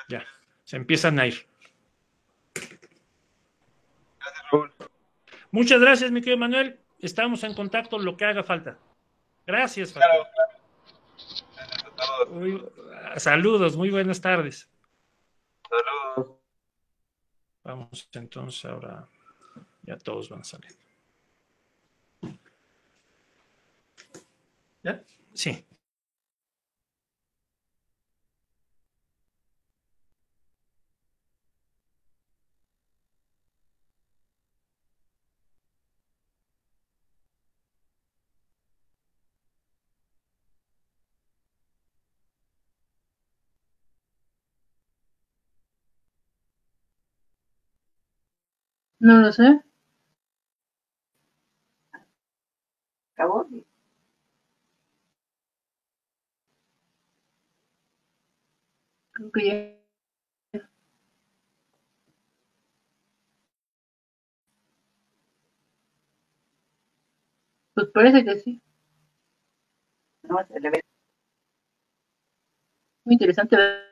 Ya, se empiezan a ir. Gracias, Raúl. Muchas gracias, mi querido Manuel. Estamos en contacto, lo que haga falta. Gracias, Claro. Facu. Gracias a todos. Saludos, muy buenas tardes. Saludos. Vamos entonces ahora, ya todos van a salir. ¿Ya? Sí. No lo sé. ¿Acabó? Creo que ya. Pues parece que sí. No, se le ve muy interesante ver